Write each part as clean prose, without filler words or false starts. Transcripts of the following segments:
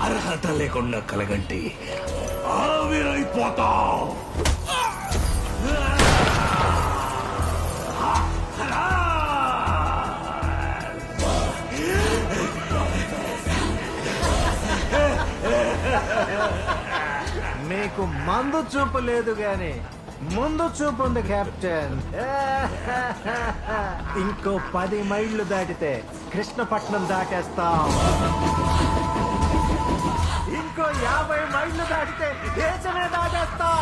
అర్హత లేకుండా కలగంటే ఆవిరైపోతావు. మీకు మందు చూపు లేదు గాని ముందు చూపు ఉంది కెప్టెన్. ఇంకో 10 మైళ్ళు దాటితే కృష్ణపట్నం దాటేస్తాం. ఇంకో 50 మైళ్ళు దాటితే దేశమే దాటేస్తాం.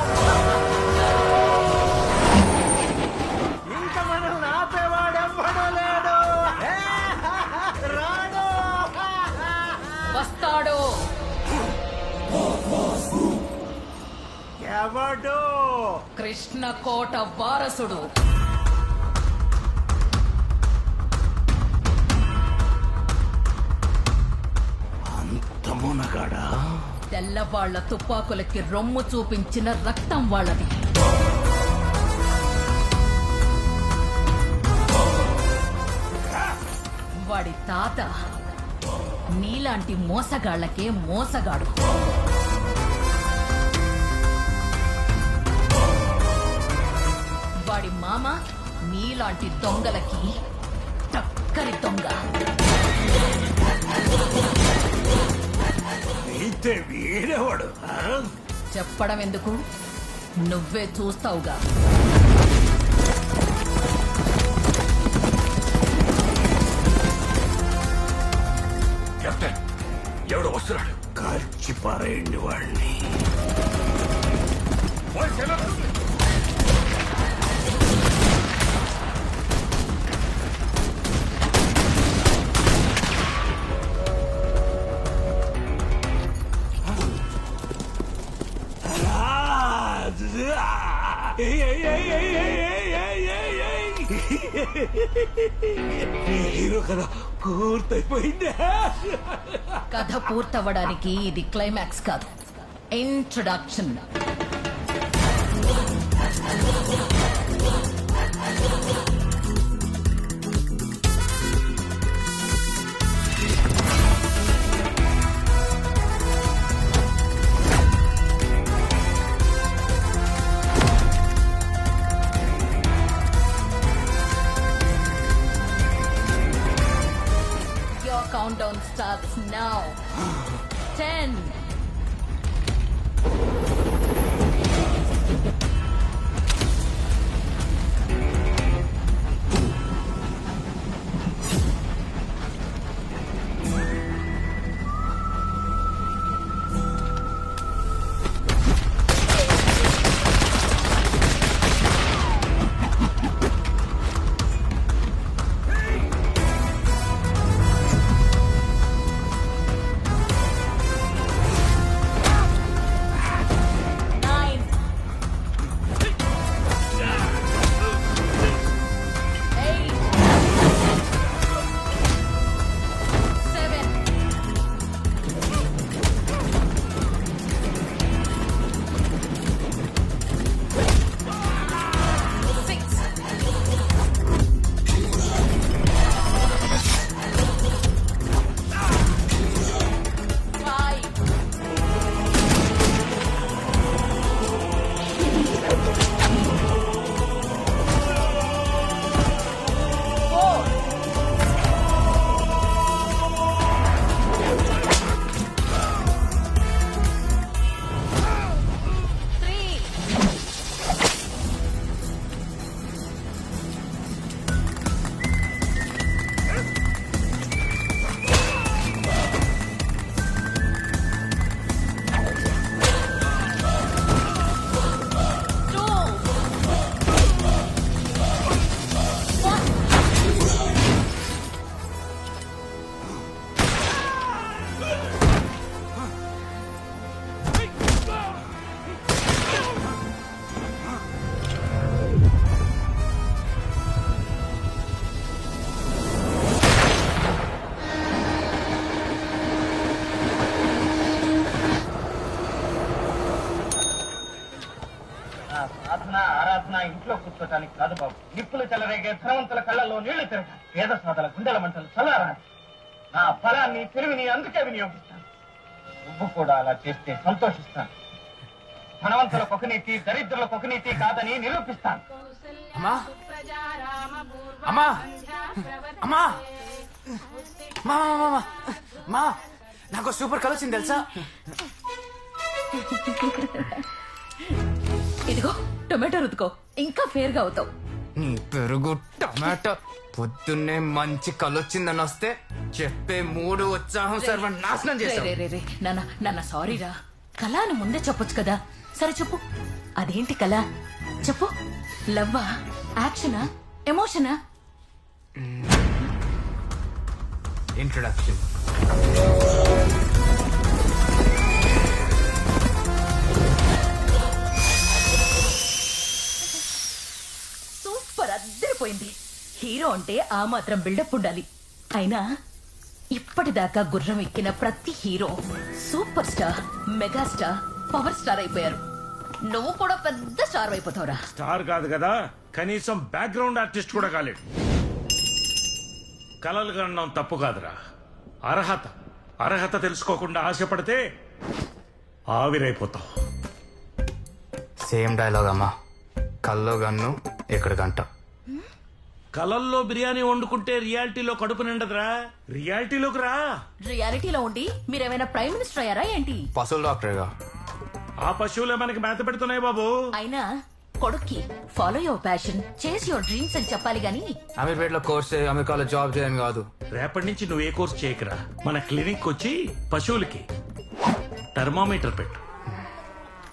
ఇంకా మనం ఆపేవాడెవ్వడూ లేడు. రాడు వస్తాడు. ఎవడు? కృష్ణకోట వారసుడు. అంత మునగాడా? తెల్లవాళ్ల తుపాకులకి రొమ్ము చూపించిన రక్తం వాళ్ళది. వాడి తాత నీలాంటి మోసగాళ్లకే మోసగాడు. వాడి మామ నీలాంటి దొంగలకి టక్కరి దొంగ. అయితే వీడేవాడు? చెప్పడం ఎందుకు, నువ్వే చూస్తావుగా. కెప్టెన్, ఎవడు వస్తున్నాడు? కాల్చి పారేయండి వాడిని. హీరో కథ పూర్తయిపోయిందా? కథ పూర్తవ్వడానికి ఇది క్లైమాక్స్ కాదు, ఇంట్రొడక్షన్. Countdown starts now. 10. ఇంట్లో కూర్చోటానికి కాదు బాబు. నిప్పులు చెలరేగే ధనవంతుల కళ్ళల్లో నీళ్లు తిరగాలి. పేద సాధల గుండెల మంటలు చల్లారాలి. నా ఫలాన్ని తెలివిని అందుకే వినియోగిస్తాను. నువ్వు కూడా అలా చేస్తే సంతోషిస్తాను. ధనవంతులకు ఒక నీతి, దరిద్రులకు ఒక నీతి కాదని నిరూపిస్తాను. అమ్మా అమ్మా అమ్మా మా మా నాకు సూపర్ కలర్ వచ్చింది తెలుసా? ఇదిగో టొమాటో రుతుకో, ఇంకా ఫేర్ గా అవుతావు. నీ పెరుగు టమాటో పొద్దున్నే మంచి కలొచ్చిందని వస్తే చెప్పే మూడు ఉత్సాహం సర్వ నాశనం చేశావు. రే నాన్న సారీరా. కళ అని ముందే చెప్పొచ్చు కదా. సరే చెప్పు, అదేంటి కళ? చెప్పు. లవ్వా, యాక్షనా, ఎమోషనా? ఇంట్రొడక్షన్. సూపర్, అద్దరిపోయింది. హీరో అంటే ఆ మాత్రం బిల్డప్ ఉండాలి. అయినా ఇప్పటిదాకా గుర్రం ఎక్కిన ప్రతి hero super star, megastar, power star అయిపోయారు. నువ్వు కూడా పెద్ద స్టార్ అయిపోతావురా. స్టార్ కాదు కదా, కనీసం బ్యాక్గ్రౌండ్ ఆర్టిస్ట్ కూడా కాలేడు. కలలు కనడం తప్పు కాదురా, అర్హత తెలుసుకోకుండా ఆశపడితే ఆవిరైపోతావు. సేమ్ డైలాగ్ అమ్మా. కల్లో గన్ను ఎక్కడ గంట. కలల్లో బిర్యానీ వండుకుంటే రియాలిటీలో కడుపు నిండదురా. రియాలిటీలోకి రా. రియాలిటీలో ఉండి మీరేమైనా ప్రైమ్ మినిస్టర్ అయ్యారా ఏంటి? పశువుల డాక్టర్గా. ఆ పశువులే మనకి మేత పెడుతున్నాయి బాబు. అయినా కొడుక్కి ఫాలో యువర్ ప్యాషన్, చేస్ యువర్ డ్రీమ్స్ అని చెప్పాలి గాని అమీర్పేటలో కోర్స్ అమెరికాలో జాబ్ చేయని కాదు. రేపటి నుంచి నువ్వు ఏ కోర్స్ చేయకురా. మన క్లినిక్ వచ్చి పశువులకి థర్మామీటర్ పెట్టు.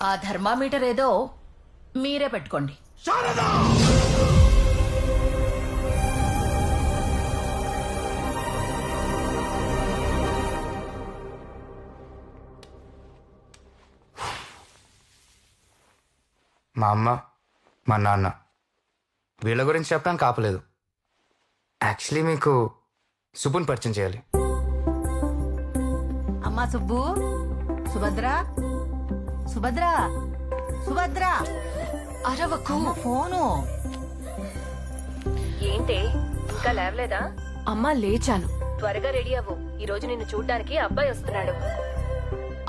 ఆ థర్మామీటర్ ఏదో మీరే పెట్టుకోండి. మా అమ్మ, మా నాన్న వీళ్ళ గురించి చెప్పడానికి ఆపలేదు. యాక్చువల్లీ మీకు సుబ్బుని పరిచయం చేయాలి. అమ్మా సుబ్బు, సుభద్ర, సుభద్ర, సుభద్ర, అరవకు. ఫోను. ఏంటే ఇంకా లేవలేదా? అమ్మా లేచాను. త్వరగా రెడీ అవ్వు, ఈ రోజు నిన్ను చూడ్డానికి అబ్బాయి వస్తున్నాడు.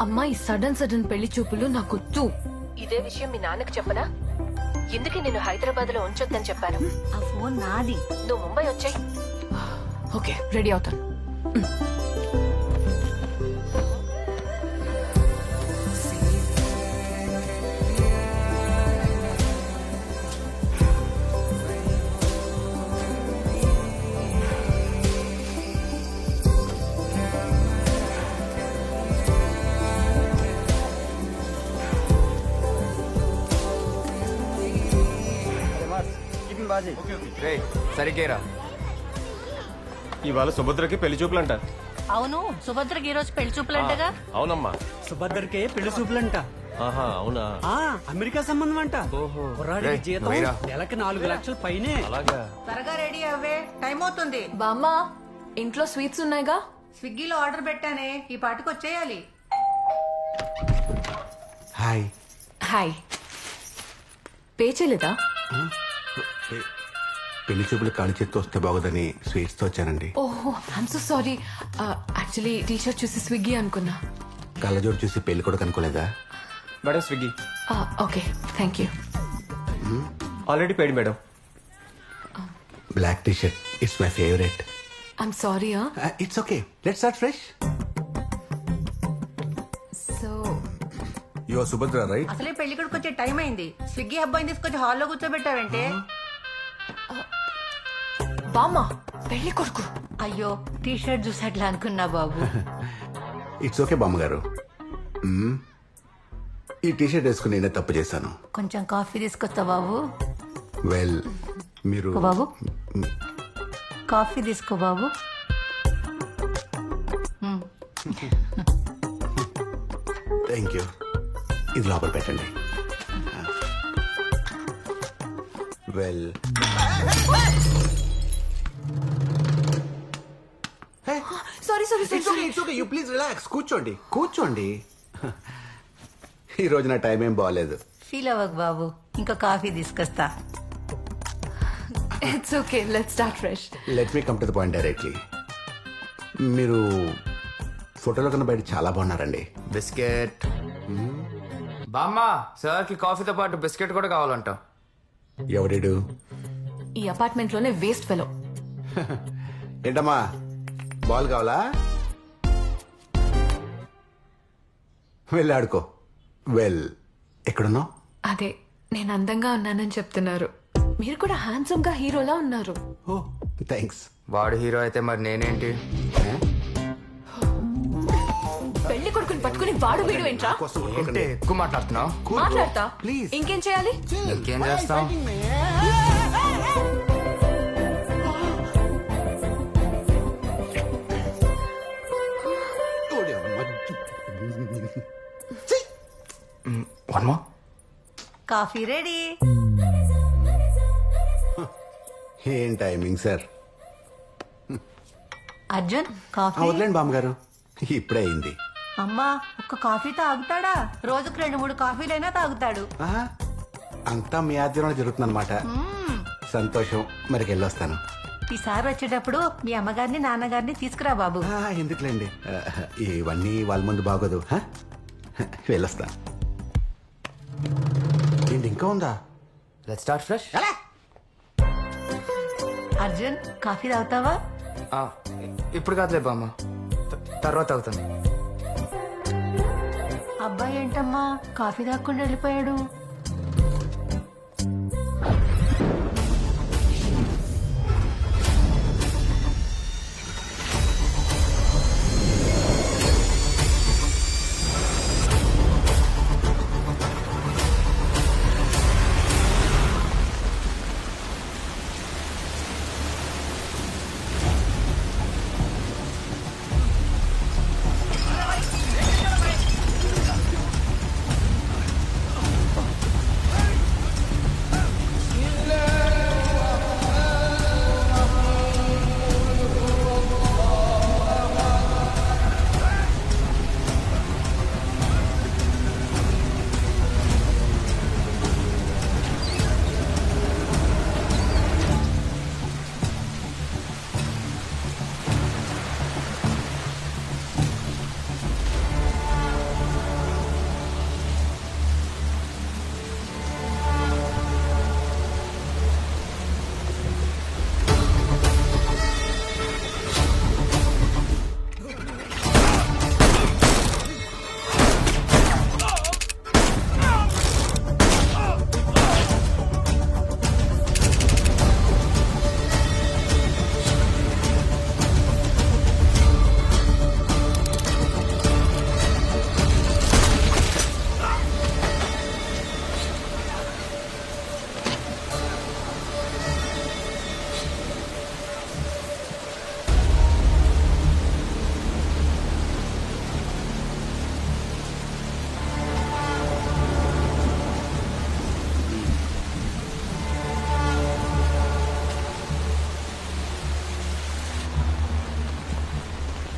అమ్మాయి సడన్ పెళ్లి చూపులు నాకొద్దు. ఇదే విషయం మీ నాన్నకు చెప్పనా? ఎందుకే నిన్ను హైదరాబాద్ లో ఉంచొద్దని చెప్పాను. ఆ ఫోన్ నాది. నువ్వు ముంబై వచ్చాయి. ఓకే, రెడీ అవుతాను. రేయ్, సరిగ్గా ఇవాళ సుభద్రకి పెళ్లి చూపులంట. అవును, సుభద్రకి ఈ రోజు పెళ్లి చూపులంటగా. అవునమ్మా. సుభద్రకే పెళ్లి చూపులంట. ఆహా, అవునా? అమెరికా సంబంధం అంట. కుర్రాడికి జీతం నువ్వేరా? నెలకి 4 లక్షల పైనే. అలాగా? త్వరగా రెడీ అవ్వే, టైం అవుతుంది. బామ్మా, ఇంట్లో స్వీట్స్ ఉన్నాయిగా? స్విగ్గీలో ఆర్డర్ పెట్టానే, ఈ పాటికి వచ్చేయాలి. హాయ్. హాయ్. పే చేయలేదా? పెళ్లి చూపులు కాలి చేత్తో వస్తే బాగోదని స్వీట్స్ తో వచ్చానండి. ఓహో, I'm so sorry. Actually T shirt చూసి స్విగ్గీ అనుకున్నా. కళ్ళజోడు చూసి పెళ్లి కూడా కనుకోలేదా? Madam Swiggy. Okay, thank you. Already paid madam. Black T shirt, it's my favourite. I'm sorry. It's okay, let's start fresh. So you are Subhadra right? అసలే పెళ్లి కొడుకు వచ్చే టైం అయింది. స్విగ్గీ అబ్బాయిని తీసుకొచ్చి హాల్లో కూర్చోబెట్టావంటే. బామ్మ, పెళ్లి కొడుకు. అయ్యో, టీ షర్ట్ చూసట్లా అనుకున్నా బాబు. ఇట్స్ ఓకే బామ్మగారు. ఈ టీ షర్ట్ వేసుకుని నేనే తప్పు చేశాను. కొంచెం కాఫీ తీసుకొస్తా బాబు. వెల్, మీరు బాబు కాఫీ తీసుకో బాబు. Thank you. ఇది లోపల పెట్టండి. Well, sorry. It's okay, you please relax. కూర్చోండి. ఈ రోజు నా టైం ఏం బాగాలేదు. ఫీల్ అవ్వకు బాబు, ఇంకా కాఫీ తీసుకొస్తా. It's okay, let's start fresh. Let me come to the point directly. మీరు ఫోటోలో కన్నా బయట చాలా బాగున్నారండి. బిస్కెట్. బామ్మ సార్కి కాఫీతో పాటు బిస్కెట్ కూడా కావాలంట. ఎవడేడు? ఈ అపార్ట్మెంట్ లోనే వేస్ట్ ఫెలో. ఏంటమ్మా బాల్ కావాలా? వెళ్ళి ఆడుకో. ఎక్కడున్నావు? అదే నేను అందంగా ఉన్నానని చెప్తున్నారు. మీరు కూడా హ్యాండ్సమ్ గా హీరోలా ఉన్నారు. ఓ థ్యాంక్స్. వాడు హీరో అయితే మరి నేనేంటి? పెళ్లి కొడుకుని పట్టుకుని వాడు వీడు ఏంట్రా? ఏంటి ఎక్కువ మాట్లాడుతున్నావు? మాట్లాడతా. ప్లీజ్. ఇంకేం చేయాలి? ఇంకేం చేస్తాం? One more. Coffee ready. ఏం టైమింగ్ సార్. అర్జున్ కాఫీ. వదిలేండి బామ్మగారు, ఇప్పుడే అయింది. అమ్మా ఒక్క కాఫీ తాగుతాడా? రోజుకు 2-3 కాఫీలైనా తాగుతాడు. ఆహా, అంతా మీ ఆధ్వర్యంలో జరుగుతుందన్నమాట. సంతోషం. మరికి వెళ్ళొస్తాను. ఈసారి వచ్చేటప్పుడు మీ అమ్మగారిని నాన్నగారిని తీసుకురా బాబు. ఎందుకులేండి, ఇవన్నీ వాళ్ళ ముందు బాగోదు. వెళ్ళొస్తా. ఏంటి ఇంకా ఉందా? Let's start fresh. Arjun coffee తాగుతావా? ఇప్పుడు కాదులే బామ్మ, తర్వాత అవుతాను. అబ్బాయి ఏంటమ్మా కాఫీ తాగకుండా వెళ్ళిపోయాడు?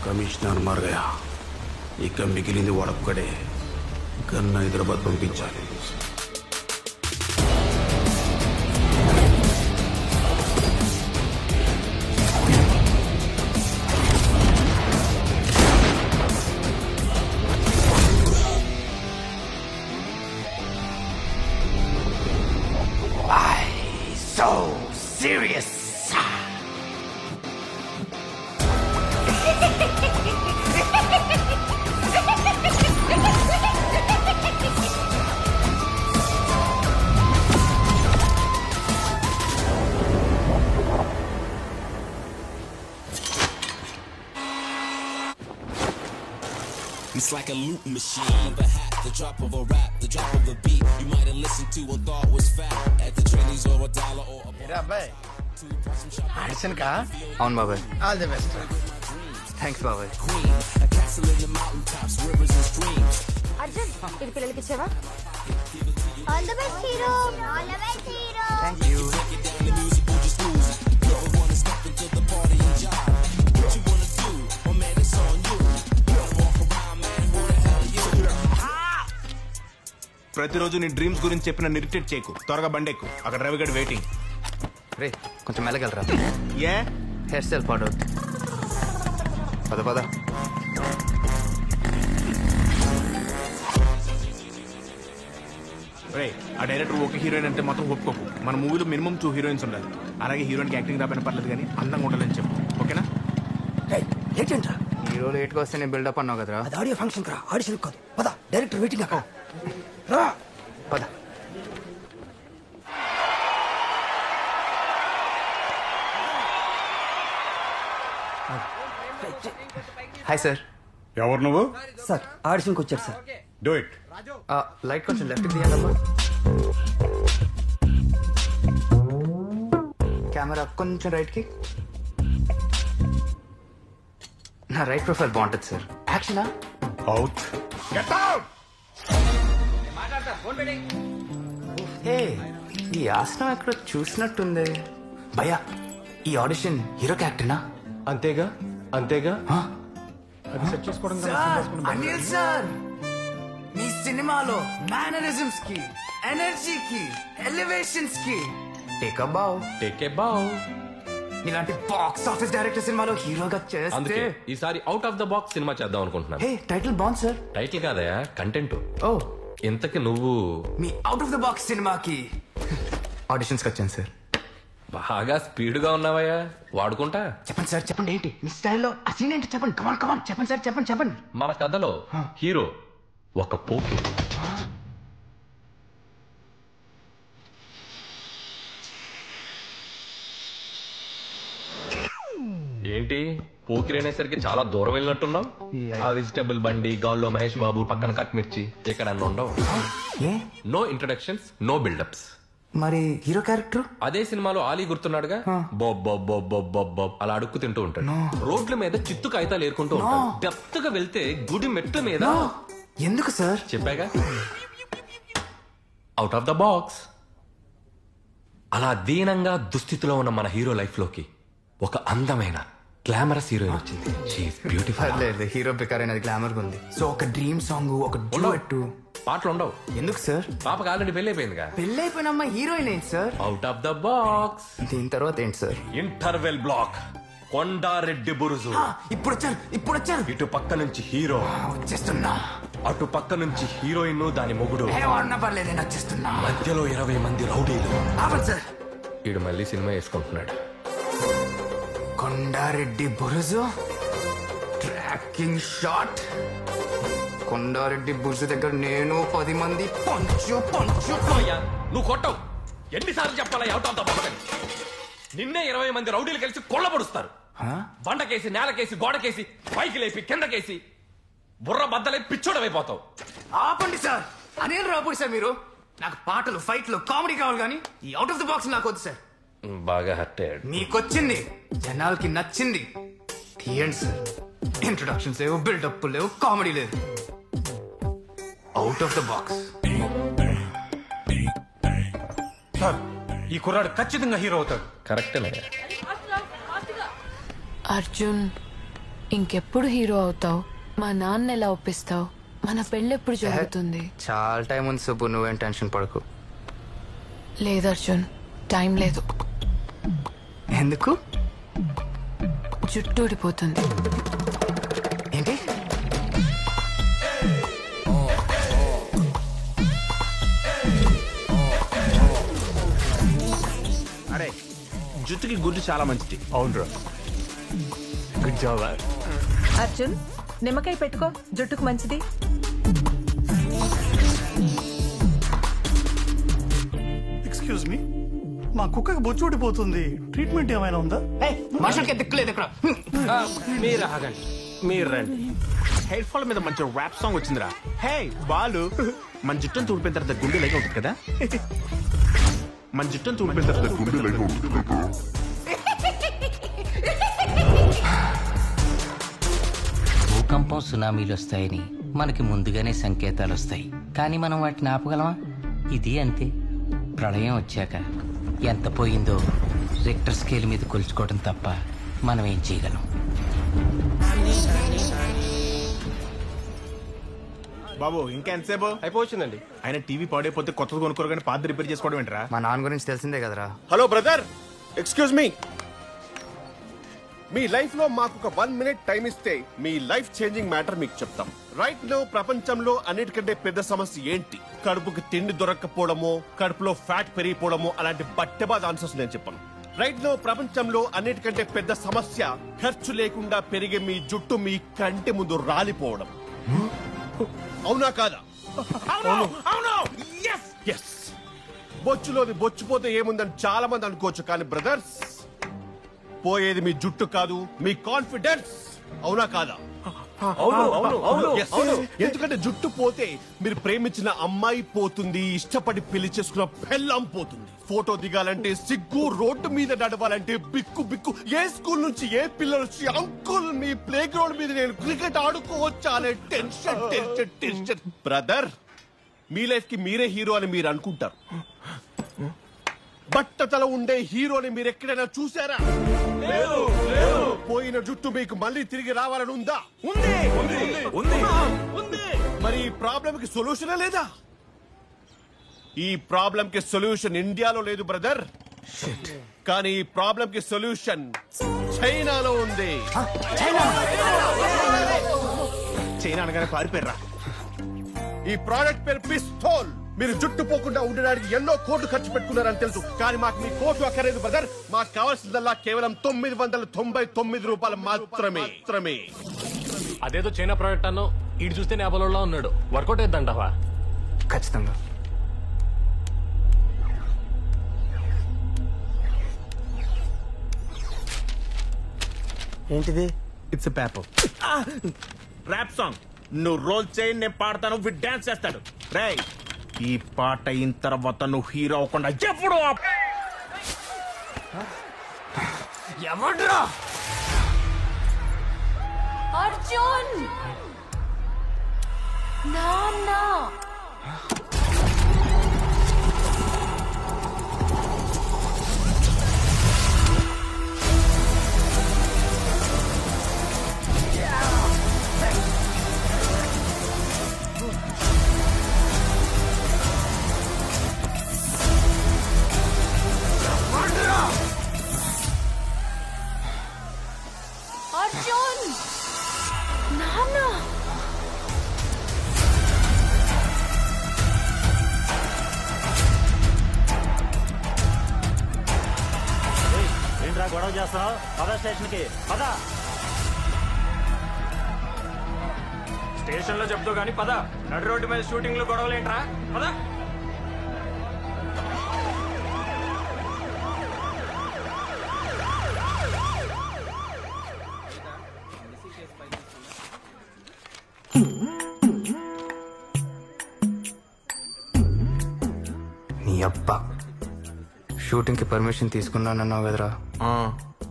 కమిషనర్ మార్ గయా. ఇక మిగిలింది వాడొక్కడే. కన్నా హైదరాబాద్ పంపించాలి. Why so serious? It's like a loop machine. The hat, the drop of a rap, the drop of a beat. You might have listened to and thought was fat at the Chinese or a dollar or a అబ్బాయి audition కా? అవును బాబాయ్. All the best. Thanks బాబాయ్. అర్జున్ ఇది పిల్లలకి ఇచ్చావా? All the best hero. All the best hero. Thank you. ప్రతిరోజు నీ డ్రీమ్స్ గురించి చెప్పిన ఇరిటేట్ చేయకు. త్వరగా బండెక్కు, అక్కడ రవిగడ్ వెయిటింగ్. రే కొంచెం మెల్లగలరా? ఏ హెయిర్ స్టైల్ పాడవుతుంది. పద పద. ఆ డైరెక్టర్ ఓకే హీరోయిన్ అంటే మొత్తం ఒప్పుకోకు. మన మూవీలో మినిమం 2 హీరోయిన్స్ ఉండాలి. అలాగే హీరోయిన్కి యాక్టింగ్ రాబోయిన పర్లేదు కానీ అందంగా ఉండాలని చెప్పు. ఓకేనా? ఏంటంటా హీరో లేట్గా వస్తే నేను బిల్డప్ అన్నావు కదరా. అది ఆడియో ఫంక్షన్ రా, ఆడిషన్ కాదు. పద, డైరెక్టర్ వెయిటింగ్ అక్కడ. రా పద. Hi sir. ఎవరు నువ్వు? సార్ ఆడిషన్కి వచ్చారు సార్. Do it. లైట్ కొంచెం లెఫ్ట్కి తీయండి. కెమెరా కొంచెం రైట్కి. నా రైట్ ప్రొఫైల్ బాగుంటుంది సార్. యాక్షనా? అవుట్. ఈ ఆసనం ఎక్కడ చూసినట్టుంది. భయ్యా, ఈ ఆడిషన్ హీరో క్యారెక్టర్నా? అంతేగా అంతేగా. అది సెట్ చేసుకోవడం అనిల్ సార్, మీ సినిమాలో మేనరిజమ్స్ కి, ఎనర్జీకి, ఎలివేషన్స్ కి టేక్ అ బౌ. ఇలాంటి బాక్స్ ఆఫీస్ డైరెక్టర్ సినిమాలో హీరోగా చేస్తే అందుకే ఈసారి out of the box cinema చేద్దాం అనుకుంటున్నాను. హే, టైటిల్ బాగుంది సార్. టైటిల్ కాదయా, కంటెంట్. ఓ, ఇంతకి నువ్వు మీ అవుట్ ఆఫ్ ద బాక్స్ సినిమాకి ఆడిషన్స్ వచ్చాను సార్. బాగా స్పీడ్ గా ఉన్నావయ్యా, వాడుకుంటా. చెప్పండి సార్, చెప్పండి. ఏంటి మీ స్టైల్లో ఆ సీన్ ఏంటి చెప్పండి. కమాన్ కమాన్ చెప్పండి సార్, చెప్పండి. మన కథలో హీరో ఒక పోకి. ఏంటి పోకిరేనేసరికి చాలా దూరం వెళ్ళినట్టున్నావు. ఆ వెజిటబుల్ బండి, గాల్లో మహేష్ బాబు, పక్కన కట్ మిర్చి ఇక్కడ అన్న ఉండవు. No introductions, no buildups. మరి హీరో క్యారెక్టర్ అదే సినిమాలో ఆలీ గుర్తున్నాడుగా, బొబ్ బొబ్ బొబ్ బొబ్ బొబ్ బొబ్ అలా అడుక్కు తింటూ ఉంటాడు. రోడ్ల మీద చిత్తు కాగితాలు ఏరుకుంటూ ఉంటాడు. డెప్త్ గా వెళ్తే గుడి మెట్ల మీద. ఎందుకు సార్? చెప్పాగా, అవుట్ ఆఫ్ ద బాక్స్. అలా దీనంగా దుస్థితిలో ఉన్న మన హీరో లైఫ్ లోకి ఒక అందమైన గ్లామరస్ హీరోయిన్ వచ్చింది. She is beautiful. లేదు, హీరో బికార్ అనేది గ్లామర్ గా ఉంది. సో ఒక డ్రీమ్ సాంగ్, ఒక డ్యూయెట్. పాటలు ఉండవు. ఎందుకు సార్? పాపకి ఆల్రెడీ పెళ్లి అయిపోయిందిగా. పెళ్లి అయిపోయిన అమ్మాయి హీరోయిన్ ఏంటి sir? Out of the box. దీని తర్వాత ఏంటి sir? Interval block, Kondareddy Buruju. ఇప్పుడు వచ్చారు. ఇటు పక్క నుంచి హీరో వచ్చేస్తున్నా, అటు పక్క నుంచి హీరోయిన్ దాని మొగుడు. పర్లేదు, వచ్చేస్తున్నా. మధ్యలో 20 మంది రౌడీలు. సార్, వీడు మళ్ళీ సినిమా వేసుకుంటున్నాడు. Kondareddy Buruju tracking shot. కొండారెడ్డి బురుజు దగ్గర నేను 10 మంది పంచు. నువ్వు కొట్టవు. ఎన్నిసార్లు చెప్పాలా అవుట్ ఆఫ్ ద బాక్స్ అని? నిన్నే 20 మంది రౌడీలు కలిసి కొల్లబడుస్తారు. బండకేసి, నేలకేసి, గోడకేసి, పైకి లేపి, కిందకేసి, బుర్ర బద్దలై పిచ్చోడమైపోతావు. ఆపండి సార్. అనిల్ రాపూడి సార్ మీరు. నాకు పాటలు, ఫైట్లు, కామెడీ కావాలి కానీ ఈ అవుట్ ఆఫ్ ద బాక్స్ నాకు వద్దు సార్. బాగా హర్ట్ అయ్యాడు. మీకొచ్చింది, జనాలకి నచ్చింది. తీయండి సార్. ఇంట్రొడక్షన్స్ లేవు, బిల్డప్ లేవు, కామెడీ లేదు. Out of the box. Sir, ఈ కుర్రాడు ఖచ్చితంగా హీరో అవుతాడు. కరెక్టేనయ్యా. అర్జున్, ఇంకెప్పుడు హీరో అవుతావు? మా నాన్న ఎలా ఒప్పిస్తావు? మన పెళ్ళెప్పుడు జరుగుతుంది? చాలా టైం ఉంది సుబ్బు, నువ్వేం టెన్షన్ పడకు. లేదు అర్జున్, టైం లేదు. ఎందుకు? జుట్టు ఊడిపోతుంది. ఏంటి? అరే, జుట్టుకి గుడ్డు చాలా మంచిది. అవునరా, గుడ్ జాబ్. అర్జున్, నిమ్మకాయ పెట్టుకో, జుట్టుకు మంచిది. ఎక్స్క్యూజ్ మీ, మా కుక్కకి బొచ్చు ఊడిపోతుంది. ట్రీట్మెంట్ ఏమైనా ఉందా? మనుషులకి దిక్కులేదు ఇక్కడ. మీరు ఆగండి, మీరు రండి. హెయిర్ ఫాల్ మీద మంచి ర్యాప్ సాంగ్ వచ్చిందిరా. హే బాలు, మన జుట్టును తూడిపోయిన తర్వాత గుండె లేక ఉంటుంది కదా. మన జుట్టును తూడిపోయిన తర్వాత గుండె లేక ఉంటుంది కదా. భూకంపం, సునామీలు వస్తాయని మనకి ముందుగానే సంకేతాలు వస్తాయి, కానీ మనం వాటిని ఆపగలమా? ఇది అంతే. ప్రళయం వచ్చాక ఎంత పోయిందో రిక్టర్ స్కేల్ మీద కొలుచుకోవడం తప్ప మనం ఏం చేయగలం? బాబు ఇంకా ఎంతసేపు అయిపోవచ్చిందండి. ఆయన టీవీ పాడైపోతే కొత్తది కొనుక్కోరు కానీ పాత రిపేర్ చేసుకోవడం ఏంట్రా? మా నాన్న గురించి తెలిసిందే కదరా. Hello brother, excuse me. మీ లైఫ్ లో మాకు ఒక 1 minute టైం ఇస్తే మీ లైఫ్ చేంజింగ్ మ్యాటర్ మీకు చెప్తాం. రైట్ నో ప్రపంచంలో అన్నిటికంటే పెద్ద సమస్య ఏంటి? కడుపుకి తిండి దొరక్కపోవడమో, కడుపులో ఫ్యాట్ పెరిగిపోవడమో అలాంటి బట్టెబాద్ ఆన్సర్స్ నేను చెప్పను. రైట్ నో ప్రపంచంలో అన్నిటికంటే పెద్ద సమస్య ఖర్చు లేకుండా పెరిగే మీ జుట్టు మీ కంటి ముందు రాలిపోవడం. అవునా కాదా? బొచ్చులోని బొచ్చుపోతే ఏముందని చాలా మంది అనుకోవచ్చు, కానీ బ్రదర్స్ పోయేది మీ జుట్టు కాదు, మీ కాన్ఫిడెన్స్. అవునా కాదా? ఎందుకంటే జుట్టు పోతే మీరు ప్రేమించిన అమ్మాయి పోతుంది, ఇష్టపడి పెళ్లి చేసుకున్న పెళ్ళం పోతుంది, ఫోటో దిగాలంటే సిగ్గు, రోడ్డు మీద నడవాలంటే బిక్కు బిక్కు, ఏ స్కూల్ నుంచి ఏ పిల్లలు వచ్చి అంకుల్ మీ ప్లే గ్రౌండ్ మీద నేను క్రికెట్ ఆడుకోవచ్చా అనే టెన్షన్ టెన్షన్ టెన్షన్. బ్రదర్, మీ లైఫ్ కి మీరే హీరో అని మీరు అనుకుంటారు. బట్టతల ఉండే హీరోని మీరు ఎక్కడైనా చూసారా? పోయిన జుట్టు మీకు మళ్ళీ తిరిగి రావాలని ఉందా? మరి ఈ ప్రాబ్లం కి సొల్యూషన్ లేదా? ఈ ప్రాబ్లం కి సొల్యూషన్ ఇండియాలో లేదు బ్రదర్, కానీ ఈ ప్రాబ్లం కి సొల్యూషన్ చైనాలో ఉంది. చైనా అనగానే పారిపోయారా? ఈ ప్రోడక్ట్ పేరు పిస్తోల్. మీరు జుట్టు పోకుండా ఉండడానికి ఎన్నో కోట్లు ఖర్చు పెట్టుకున్నారని తెలుసు, కానీ మాకు మీ కోట్లు అక్కర్లేదు బ్రదర్. మాకు కావాల్సిందల్లా కేవలం 999 రూపాయలు మాత్రమే. అదేదో చైనా ప్రోడక్ట్ అన్నో, ఇటు చూస్తే నేపాల్లో ఉన్నాడు. వర్కౌట్ అయిద్దంటావా? ఖచ్చితంగా. ఏంటిది? It's paper rap song. నువ్వు రోల్ చేయి, నేను పాడతాను, వీడు డాన్స్ చేస్తాడు. రేయ్, ఈ పాట అయిన తర్వాత నువ్వు హీరో అవ్వకుండా ఎప్పుడు ఎవడ్రా? అర్జున్ నాన్న. అర్జున్ నాన్న. ఏంట్రా గొడవ చేస్తున్నావు? పద స్టేషన్ కి పద. స్టేషన్ లో చెప్తావు కానీ పద. నడు రోడ్డు మీద షూటింగ్ లో గొడవలేంట్రా? పద. నీ అబ్బా, షూటింగ్ కి పర్మిషన్ తీసుకున్నానన్నావు కదరా?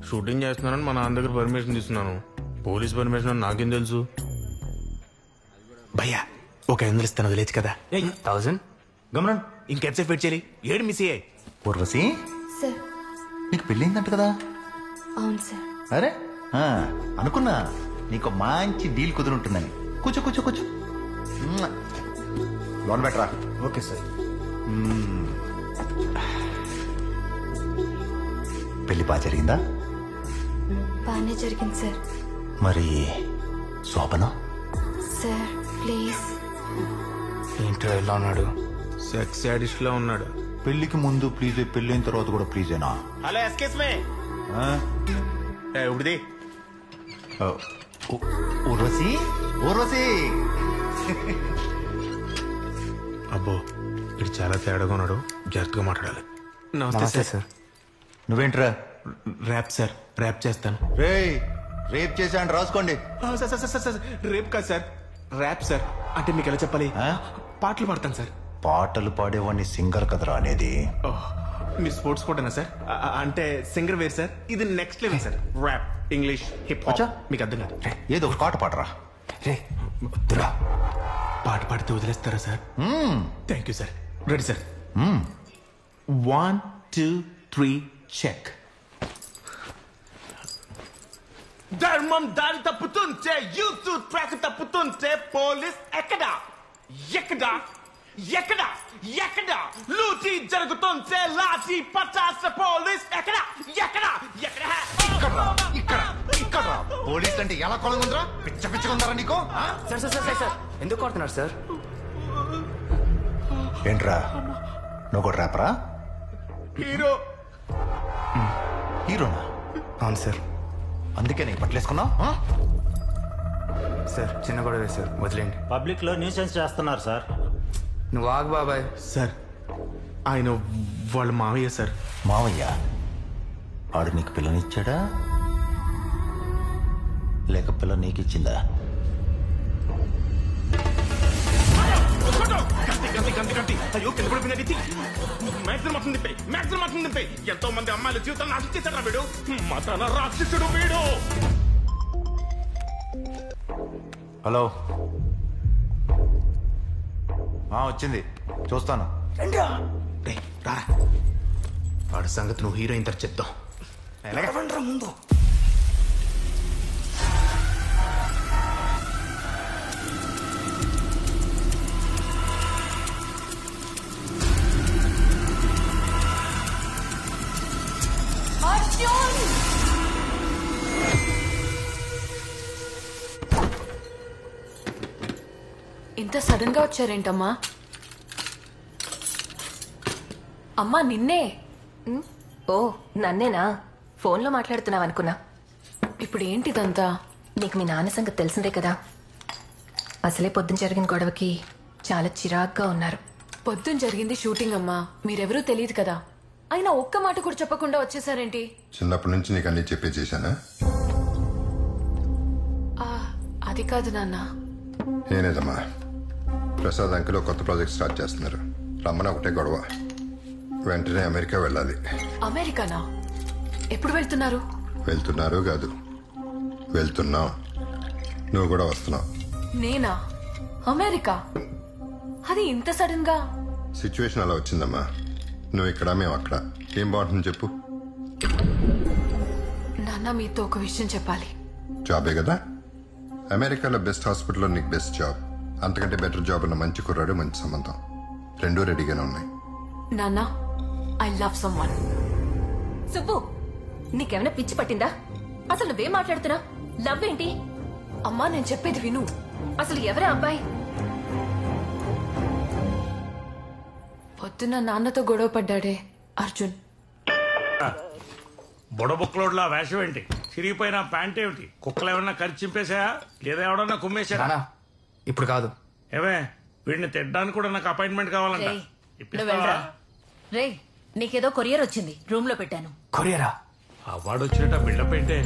షూటింగ్ చేస్తున్నానని మా నాన్న దగ్గర పర్మిషన్ తీసుకున్నాను. పోలీస్ పర్మిషన్ అని నాకేం తెలుసు? భయ్యా, ఒక 500 ఇస్తాను, వదిలేచ్చు కదా. 1000 గమనం ఇంకెంతసేపు వెయిట్ చేయాలి? ఏడు మిస్ అయ్యాయి. ఊర్వశి, సార్. నీకు పెళ్ళిందంట కదా? అవును సార్. అరే అనుకున్నా నీకు మంచి డీల్ కుదురుంటుందని. కూర్చో కూర్చో కూర్చో. లోన్ బెటరా? Okay sir. పెళ్లి బాగా జరిగిందా? బాగానే జరిగింది సార్. మరి శోభనం? Sir please. ఏంటో ఎలా ఉన్నాడు? సెక్స్ యాడిస్ట్ లో ఉన్నాడు. పెళ్లికి ముందు ప్లీజ్, పెళ్ళైన తర్వాత కూడా ప్లీజేనా? హలో, ఎస్కేస్ మే. ఉడిది ఊర్వశి, ఊర్వశి. అబ్బో, ఇది చాలా తేడాగా ఉన్నాడు, జాగ్రత్తగా మాట్లాడాలి. నమస్తే సార్. నువ్వేంట్రా? ర్యాప్ సార్, ర్యాప్ చేస్తాను. రేప్ చేశాను, రాసుకోండి. సార్ రేప్ కాదు సార్, ర్యాప్ సార్. అంటే మీకు ఎలా చెప్పాలి? పాటలు పాడతాను సార్. పాటలు పాడేవాడిని సింగర్ కదరా అనేది. మీ స్పోర్ట్స్ కోటనా సార్? అంటే సింగర్ వేరు సార్, ఇది next level sir. Rap, English, hip hop మీకు అర్థం కాదు. ఏదో ఒక పాట పాడరా. పాట పాడితే వదిలేస్తారా sir? Thank you sir. Ready sir? 1 2 3 check. ధర్మం దారి తప్పుతుంటే, యూత్ ట్రాక్ తప్పుతుంటే, పోలీస్ ఎక్కడా? ఎక్కడ ఎక్కడ లూటీ జరుగుతుంటే లాఠీ పచాస పోలీస్ ఎక్కడ ఎక్కడ ఎక్కడ ఇక్కడ ఇక్కడ పోలీస్ అంటే ఎలా కొలంగుందిరా? పిచ్చ పిచ్చగా ఉందారా నీకు? సార్ సార్ సార్ సార్ ఎందుకు కొడుతున్నారు సార్? ఏంట్రా నువ్వు కూడా ర్యాపరా? హీరో హీరోనా? అవును సార్. అందుకే నీకు పట్లేసుకున్నావు? సార్ చిన్న గొడవే సార్, వదిలేండి. పబ్లిక్ లో న్యూసెన్స్ చేస్తున్నారు సార్. నువ్వు ఆగు బాబాయ్. సార్ ఆయన వాళ్ళ మావయ్య సార్. మావయ్య ఆడు నీకు పిల్లనిచ్చాడా లేక పిల్ల నీకు ఇచ్చిందా? అయ్యో కింద పడిపోయినది. మ్యాక్సిమం మొత్తం తిప్పాయి, మ్యాక్సిమం మొత్తం తిప్పాయి. ఎంతో మంది అమ్మాయిల జీవితాన్ని నాశనం చేశాడు వీడు. మతన రాక్షసుడు వీడు. హలో వచ్చింది చూస్తాను. వాడి సంగతి నువ్వు హీరోయిన్ తర చెప్తావు. ముందు ఇంత సడన్ గా వచ్చారేంటమ్మా? అమ్మా నిన్నే. ఓ నన్నేనా? ఫోన్లో మాట్లాడుతున్నావు అనుకున్నా. ఇప్పుడు ఏంటిదంతా? నీకు మీ నాన్న సంగతి తెలిసిందే కదా. అసలే పొద్దున జరిగిన గొడవకి చాలా చిరాగ్గా ఉన్నారు. పొద్దున జరిగింది షూటింగ్ అమ్మా, మీరెవరూ తెలియదు కదా. అయినా ఒక్క మాట కూడా చెప్పకుండా వచ్చేసారేంటి? చిన్నప్పటి నుంచి నీకు అన్ని చెప్పే చేశానా? అది కాదు నాన్న. ఏనేదమ్మా, ప్రసాద్ అంకిలో కొత్త ప్రాజెక్ట్ స్టార్ట్ చేస్తున్నారు. రమ్మన ఒకటే గొడవ. వెంటనే అమెరికా వెళ్ళాలి. అమెరికానా? ఎప్పుడు వెళ్తున్నారు? వెళ్తున్నారు కాదు, వెళ్తున్నావు. నువ్వు కూడా వస్తున్నావు. నేనా? అమెరికా? అది ఇంత సడన్ గా? సిచ్యువేషన్ అలా వచ్చిందమ్మా. నువ్వు ఇక్కడ, మేము అక్కడ. ఏం బాగుంటుంది చెప్పు? నాన్న మీతో ఒక విషయం చెప్పాలి. జాబే కదా. అమెరికాలో బెస్ట్ హాస్పిటల్లో నీకు బెస్ట్ జాబ్, అంతకంటే బెటర్ జాబ్ ఉన్న మంచి కుర్రాడు, మంచి సంబంధం, రెండూ రెడీగానే ఉన్నాయి. నాన్న, ఐ లవ్ సమ్వన్. సుబ్బు, నీకేమైనా పిచ్చి పట్టిందా? అసలు నువ్వేం మాట్లాడుతున్నా? లవ్ ఏంటి? అమ్మా నేను చెప్పేది విను. అసలు ఎవరా అబ్బాయి? పొద్దున్న నాన్నతో గొడవ పడ్డాడే అర్జున్. బుడబుక్కలోడ్లా వేషం ఏంటి? చిరిగిపోయిన ప్యాంట్ ఏమిటి? కుక్కలు ఏమన్నా ఖర్చు చింపేశాయా లేదా ఎవడన్నా కుమ్మేశారా? ఇప్పుడు కాదు. ఏమే వీడిని తిట్టడానికి కూడా నాకు అపాయింట్మెంట్ కావాలంట. ఇప్పిస్తావా? రే నీకేదో కొరియర్ వచ్చింది, రూమ్ లో పెట్టాను. కొరియరా? అవార్డు వచ్చినట్ట బిల్డప్ ఏంటే?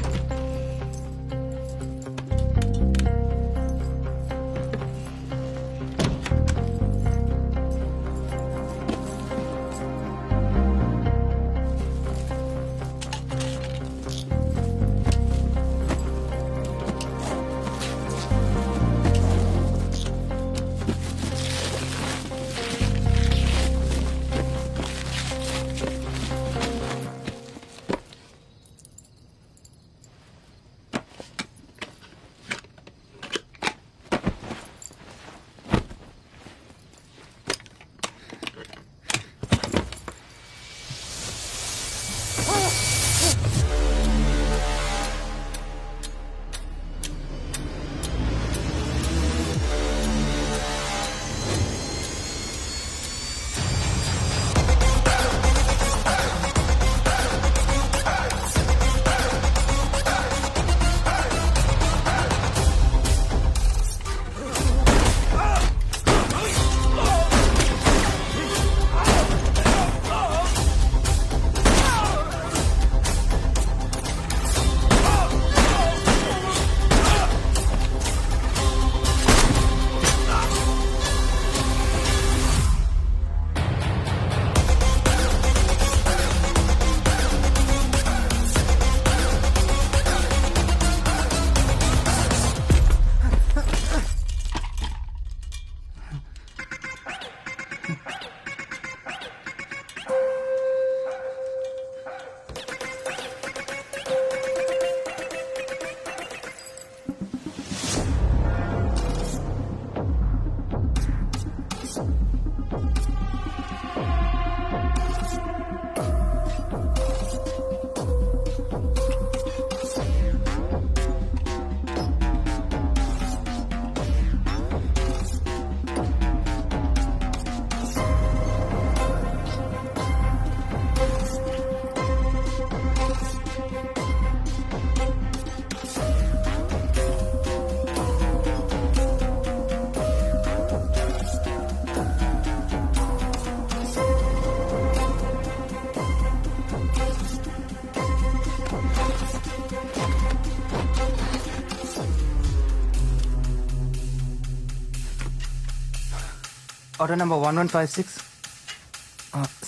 Order number 1156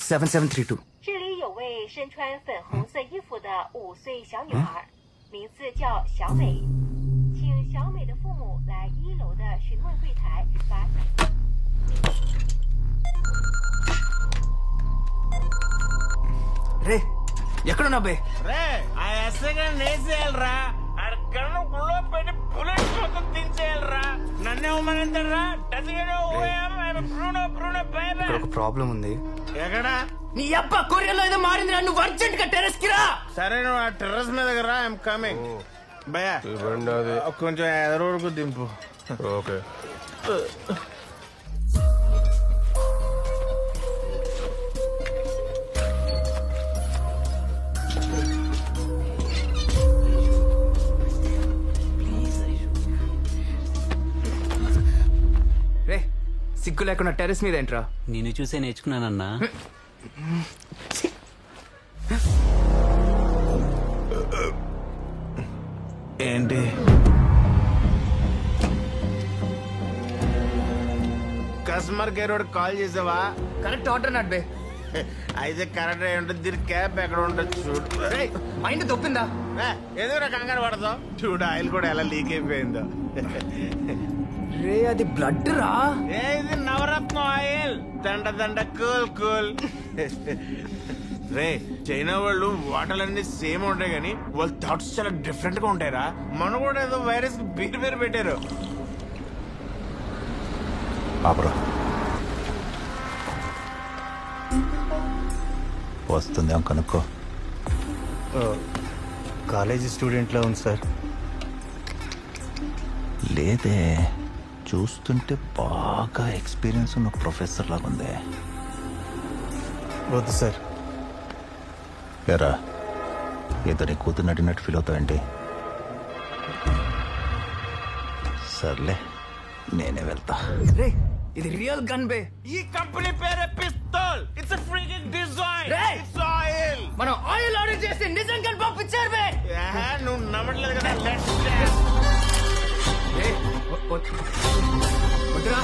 7732. 这里有位身穿粉红色衣服的5岁小女孩，名字叫小美，请小美的父母来1楼的询问柜台把。రే ఎక్కడున్నా బే? రే ఆ ఎస్ఐ గారిని వేసేయాలరా, అక్కడ గుళ్ళో పెట్టి బుల్లెట్ మొత్తం దించేయాలరా. నన్నే ఉమ్మనంటారా? ఇక్కడ ఒక ప్రాబ్లం ఉంది. ఎక్కడా? నీ అబ్బా కొరియర్లో ఏదో మారింది, నువ్వు అర్జెంట్ గా టెర్రస్ కి రా. సరే నువ్వు ఆ టెర్రస్ మీద రా, ఐఎమ్ కమింగ్. భయ్యా కొంచెం ఎదురు వరకు దింపు. ఓకే. రే సిగ్గు లేకుండా టెర్రస్ మీద ఏంట్రా? నేను చూసే నేర్చుకున్నానన్నా. ఏంటి కస్టమర్ కేర్ వాడు కాల్ చేసావా? కరెక్ట్ ఆర్డర్ నాట్ బే. అయితే కరెక్ట్ అయి ఉంటుంది. దీని క్యాప్ ఎక్కడ ఉంటుంది చూడు. మైండ్ దొప్పిందా? ఏదో కంగారు పడతావు చూడు, ఆయిల్ కూడా ఎలా లీక్ అయిపోయిందో. రే అది బ్లడ్ రా. ఇది నవరత్నం ఆయిల్. దండ దండ కూల్ కూల్. రే చైనా వాళ్ళు వాటర్లన్నీ సేమ్ ఉంటాయి కానీ వాళ్ళ థాట్స్ చాలా డిఫరెంట్ గా ఉంటాయిరా. మన కూడా ఏదో వైరస్ కి పేరు పెట్టారు. వస్తుందేమో కనుక్కో. కాలేజీ స్టూడెంట్ లా ఉంది సార్. లేదే, చూస్తుంటే బాగా ఎక్స్పీరియన్స్ ఉన్న ప్రొఫెసర్ లాగా ఉంది. వద్దు సార్. ఎరా ఏదో నీ కూతురు నడినట్టు ఫీల్ అవుతావేంటి? సర్లే నేనే వెళ్తా. రే ఇది రియల్ గన్ బే. ఈ కంపెనీ పేరే pistol. It's a freaking design. It's oil. మనం ఆయిల్ ఆర్డర్ చేసి నిజం గన్ పంపించారు బే. నువ్వు నమ్మట్లేదు కదా. లెట్స్ వద్దురా.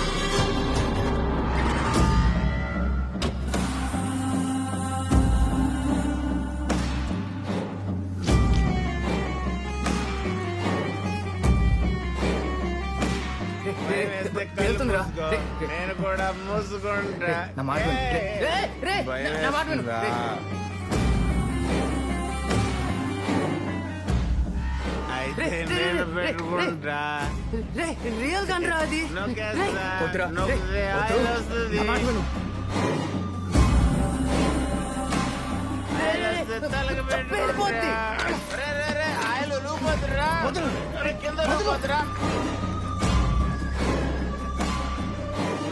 వెళ్తుందిరా. నేను కూడా మూసుకుంటా. నా మాట విను. అయితే నేను పెట్టుకుంటా. రియల్ గన్ రా అది. ఆయిల్ లూపోతురా. కింద లూపోతురా.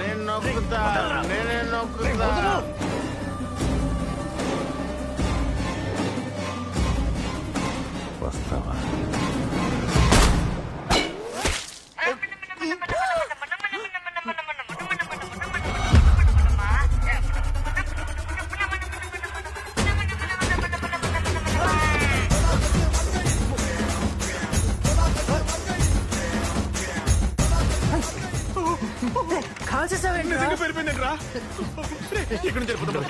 నేను నొక్కుతా. నేనే నొక్కుతా. వస్తావా? పెరిపోయిందంట్రా. ఇక్కడ నుంచి వెళ్ళిపోతాం.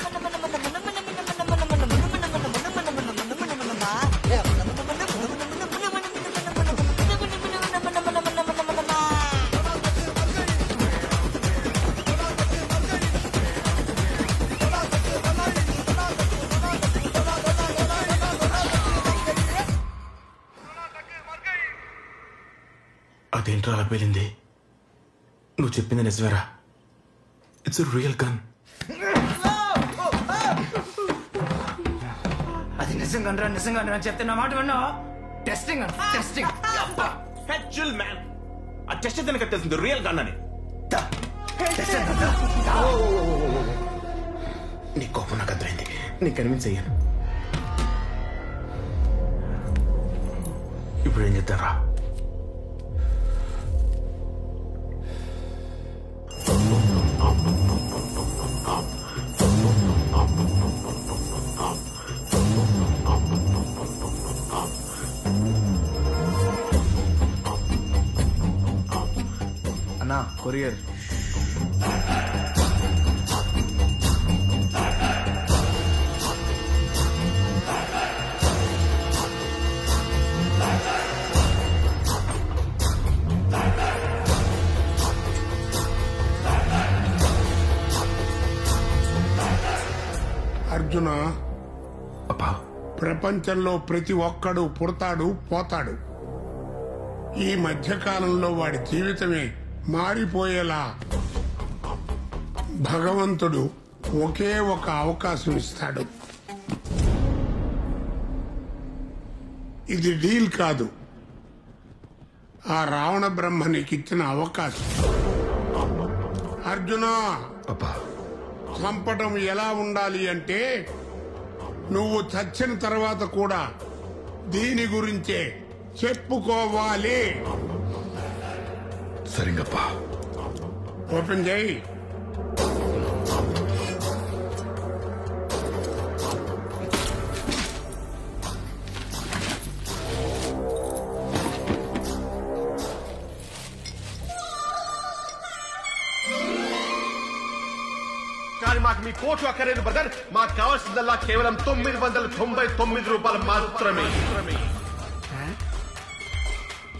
అదేంట్రా అలా పేలింది? నువ్వు చెప్పింది నిజమేరా? It's real gun. అది నిజంగా నిజంగా అని చెప్తే నా మాట విన్నా. Testing testing. Chill man. ఆ టెస్ట్ అయితే నాకు తెలిసింది రియల్ గన్ అని. నీ కోపం నాకు అర్థమైంది. నీ కన్విన్స్ అయ్యాను. ఇప్పుడు ఏం చేద్దారా? అన్నా కొరియర్. అర్జున, ప్రపంచంలో ప్రతి ఒక్కడు పుడతాడు పోతాడు. ఈ మధ్యకాలంలో వాడి జీవితమే మారిపోయేలా భగవంతుడు ఒకే ఒక అవకాశం ఇస్తాడు. ఇది డీల్ కాదు, ఆ రావణ బ్రహ్మ నీకిచ్చిన అవకాశం. అర్జున, చంపటం ఎలా ఉండాలి అంటే నువ్వు చచ్చిన తర్వాత కూడా దీని గురించే చెప్పుకోవాలి. సరిగప్పా. ఓపెన్ చేయి. కానీ మాకు మీ కోట్లు అక్కర్లేదు బ్రదర్. మాకు కావాల్సిందల్లా కేవలం 999 రూపాయలు మాత్రమే.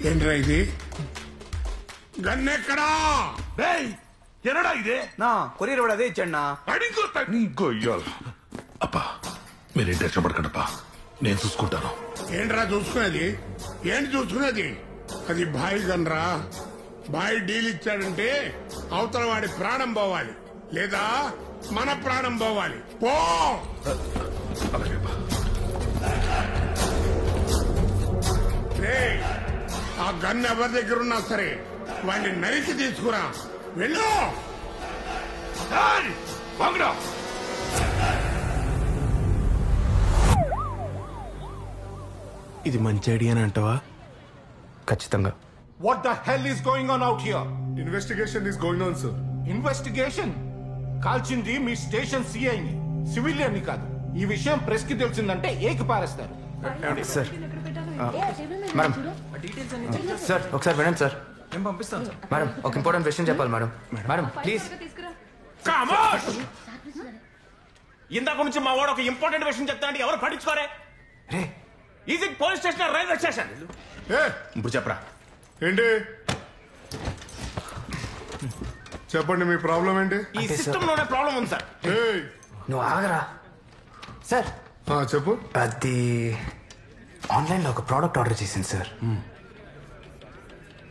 ఏంట్రా ఇది? గన్నెక్కడా? ఎనడా ఇదే నా కొరియర్ వాడు అదే ఇచ్చాడు. అప్పా మీరేం టెన్షన్ పడకండప్పా, నేను చూసుకుంటాను. ఏంట్రా చూసుకునేది? ఏంటి చూసుకునేది? అది బాయ్ గన్రా. బాయ్ డీల్ ఇచ్చాడంటే అవతల వాడి ప్రాణం పోవాలి, లేదా మన ప్రాణం పోవాలి. పో. ఆ గన్ ఎవరి దగ్గర ఉన్నా సరే వాడిని నరికి తీసుకురా. వెళ్ళు. ఇది మంచి ఐడియా అంటావా? ఖచ్చితంగా. What the hell is going on out here? Investigation is going on, sir. Investigation? కాల్చింది మీ స్టేషన్ సిఐని, సివిలియన్ ని కాదు. ఈ విషయం ప్రెస్ కి తెలిసిందంటే ఏకి పారేస్తారు. సార్ మేడం, సార్ ఒకసారి వినండి సార్. నేను పంపిస్తాను సార్. మేడం ఒక ఇంపార్టెంట్ విషయం చెప్పాలి మేడం. Madam please. ఇందాక నుంచి మా వాడు ఒక ఇంపార్టెంట్ విషయం చెప్తానంటే ఎవరు పట్టించుకోరే? Is it police station, railway station? ఇప్పుడు చెప్పరా. ఏంటి చెప్పండి, మీ ప్రాబ్లం ఏంటి? ఈ సిస్టమ్ లోనే ప్రాబ్లం ఉంది సార్. నువ్వు ఆగరా సార్. చెప్పు. అది ఆన్లైన్ లో ఒక ప్రోడక్ట్ ఆర్డర్ చేసింది సార్,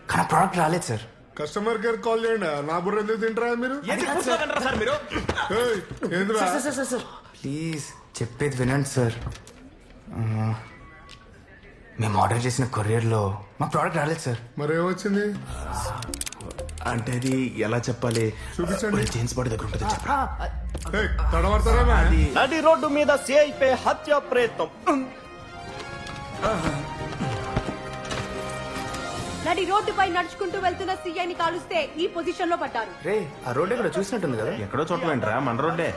కానీ ప్రోడక్ట్ రాలేదు సార్. కస్టమర్ కేర్ కాల్ చేయండి. నా బుర్ర ఎందుకు తింటారా మీరు? ప్లీజ్ చెప్పేది వినండి సార్. మేము ఆర్డర్ చేసిన కొరియర్ లో మా ప్రోడక్ట్ రాలేదు సార్. మరి ఏమొచ్చింది అంటే అది ఎలా చెప్పాలి? చూపించండి. జేమ్స్ బాడీ దగ్గర ఉంటుంది. నడి రోడ్డు మీద సిఐపై హత్య ప్రయత్నం. నడి రోడ్డుపై నడుచుకుంటూ వెళ్తున్న సీఐని కాలుస్తే ఈ పొజిషన్ లో పడ్డారు. రే ఆ రోడ్ ఎక్కడ చూసినట్టుంది కదా. ఎక్కడో చోట వెంట్రా, మన రోడ్డే.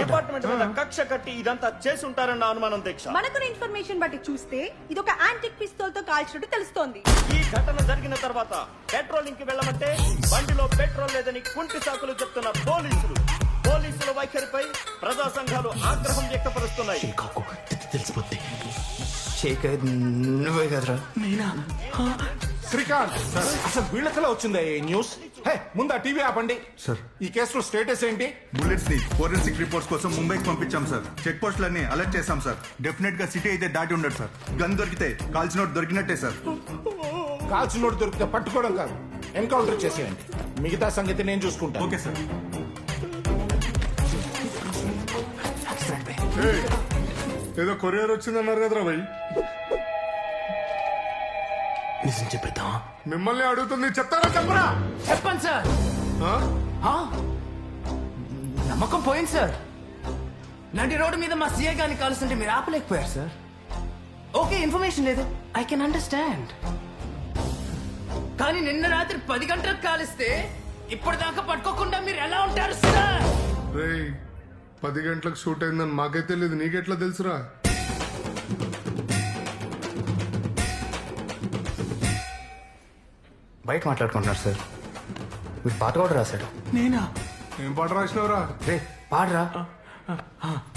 డిపార్ట్మెంట్ మీద కక్ష కట్టి ఇదంతా చేసి ఉంటారన్న అనుమానం దీక్ష. మనకున్న ఇన్ఫర్మేషన్ బట్టి చూస్తే ఇది ఒక యాంటిక్ పిస్తోల్ తో కాల్చినట్టు తెలుస్తోంది. ఈ ఘటన జరిగిన తర్వాత పెట్రోలింగ్ కి వెళ్ళమంటే బండిలో పెట్రోల్ లేదని కుంటి సాకులు చెప్తున్న పోలీసుల వైఖరిపై ప్రజా సంఘాలు ఆగ్రహం వ్యక్తపరుస్తున్నాయి. తెలిసిపోద్ది. షేక్ నువ్వే కదరా? నేనా? శ్రీకాంత్ అసలు వీళ్ళకలా వచ్చిందా ఈ న్యూస్? ముందు ఆ టీవీ ఆపండి సార్. ఈ కేసులో స్టేటస్ ఏంటి? బుల్లెట్స్ ని ఫోరెన్సిక్ రిపోర్ట్స్ కోసం ముంబైకి పంపించాం సార్. చెక్ పోస్టులన్నీ అలర్ట్ చేశాం సార్. డెఫినెట్ గా సిటీ అయితే దాటి ఉండదు సార్. గన్ దొరికితే కాల్చినోట్ దొరికినట్టే సార్. కాల్చినోట్ దొరికితే పట్టుకోవడం కాదు, ఎన్కౌంటర్ చేసేయండి. మిగతా సంగతి నేను చూసుకుంటాను. Okay sir. ఏదో కొరియర్ వచ్చిందన్నారు కదరా భయ్. నిజం చెప్పేద్దాం. మిమ్మల్ని అడుగుతుంది, చెప్తారా చెప్పరా? చెప్పండి సార్. నమ్మకం పోయింది సార్. నడి రోడ్డు మీద మా సీఏ గారిని కాలుస్తుంటే మీరు ఆపలేకపోయారు సార్. ఓకే ఇన్ఫర్మేషన్ లేదు, ఐ కెన్ అండర్స్టాండ్. కానీ నిన్న రాత్రి 10 గంటలకు కాలిస్తే ఇప్పటిదాకా పట్టుకోకుండా మీరు ఎలా ఉంటారు సార్? 10 గంటలకు షూట్ అయిందని మాకైతే తెలియదు, నీకెట్లా తెలుసురా? బయట మాట్లాడుకుంటున్నారు సార్. మీరు పాట కూడా రాశాడు. నేనా? ఏం పాట రాసినవరా? రే పాడరా.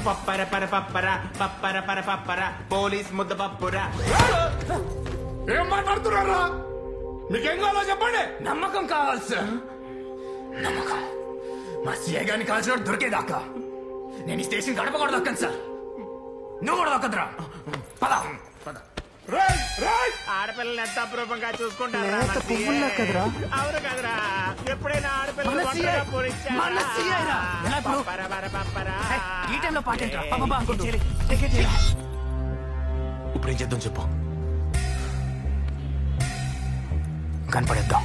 పప్పర పర పప్పర పప్పర పర పప్పర పోలీస్ ముద్ద పప్పురా. ఏం మాట్లాడుతున్నారా? మీకేం కావాలో చెప్పండి. నమ్మకం కావాలి సార్. నమ్మకం. మా సీఏ గారిని కాల్చినట్టు దొరికేదాకా నేను ఈ స్టేషన్ గడప కూడా దక్కను సార్. నువ్వు కూడా దక్కదురా. పద. ఆడపిల్లలు ఎంత అపురూపంగా చూసుకుంటారా? అవును కదరా. ఎప్పుడైనా ఆడపిల్లలు ఈ టైంలో పాటేంట్రా? ఇప్పుడు ఏం చేద్దాం చెప్పు. కనపడేద్దాం.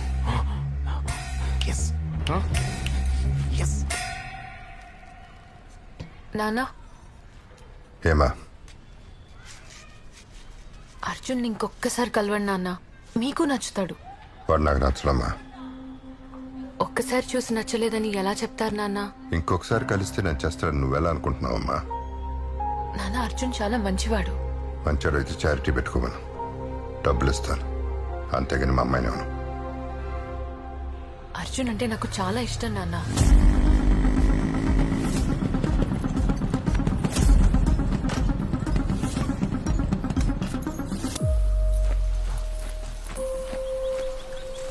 నానా ఏమా అర్జున్ ఇంకొక్కసారి కలవండి నాన్న, మీకు నచ్చుతాడు. వాడు నాకు నచ్చడమ్మా. ఒక్కసారి చూసి నచ్చలేదని ఎలా చెప్తారు నాన్న? ఇంకొకసారి కలిస్తే నచ్చేస్తాడని నువ్వెలా అనుకుంటున్నావమ్మా? నాన్న అర్జున్ చాలా మంచివాడు. మంచివాడు అయితే చారిటీ పెట్టుకోమను, డబ్బులు ఇస్తాను. అంతేగాని మా అమ్మాయిని అవును. అర్జున్ అంటే నాకు చాలా ఇష్టం నాన్న.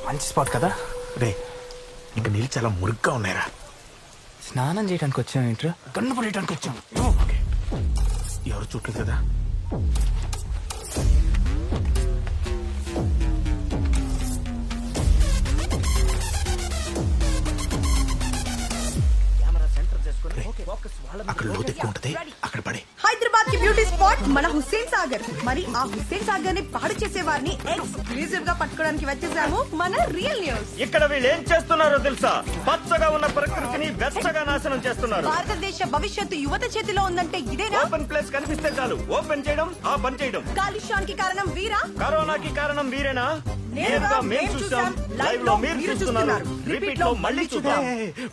మంచి స్పాట్ కదా రే. ఇంకా నీళ్ళు చాలా మురుగ్గా ఉన్నాయరా. స్నానం చేయడానికి వచ్చాం ఏంట్రా? కన్ను పడేయడానికి వచ్చాం. ఎవరు చూడలేదు కదా. అక్కడ లోతు ఎక్కువ ఉంటది, అక్కడ పడే. హైదరాబాద్ కి బ్యూటీ స్పాట్ మన హుస్సేన్ సాగర్. మరి ఆ హుస్సేన్ సాగర్ ని పాడు చేసే వారిని ఎక్స్క్లూజివ్ గా పట్టుకోవడానికి వచ్చేసాము మన రియల్ న్యూస్. ఇక్కడ వీళ్ళు ఏం చేస్తున్నారో తెలుసా? పచ్చగా ఉన్న ప్రకృతిని వెచ్చగా నాశనం చేస్తున్నారు. భారతదేశ భవిష్యత్తు యువత చేతిలో ఉందంటే ఇదేనా? ఓపెన్ ప్లేస్ కనిపిస్తే చాలు ఓపెన్ చేయడం, ఆ పని చేయడం. కాలుష్యానికి కారణం వీరా? కరోనాకి కారణం వీరేనా? నేరుగా మేము చూసాం, లైవ్ లో మీరు చూస్తున్నారు, రిపీట్ లో మళ్ళీ చూద్దాం.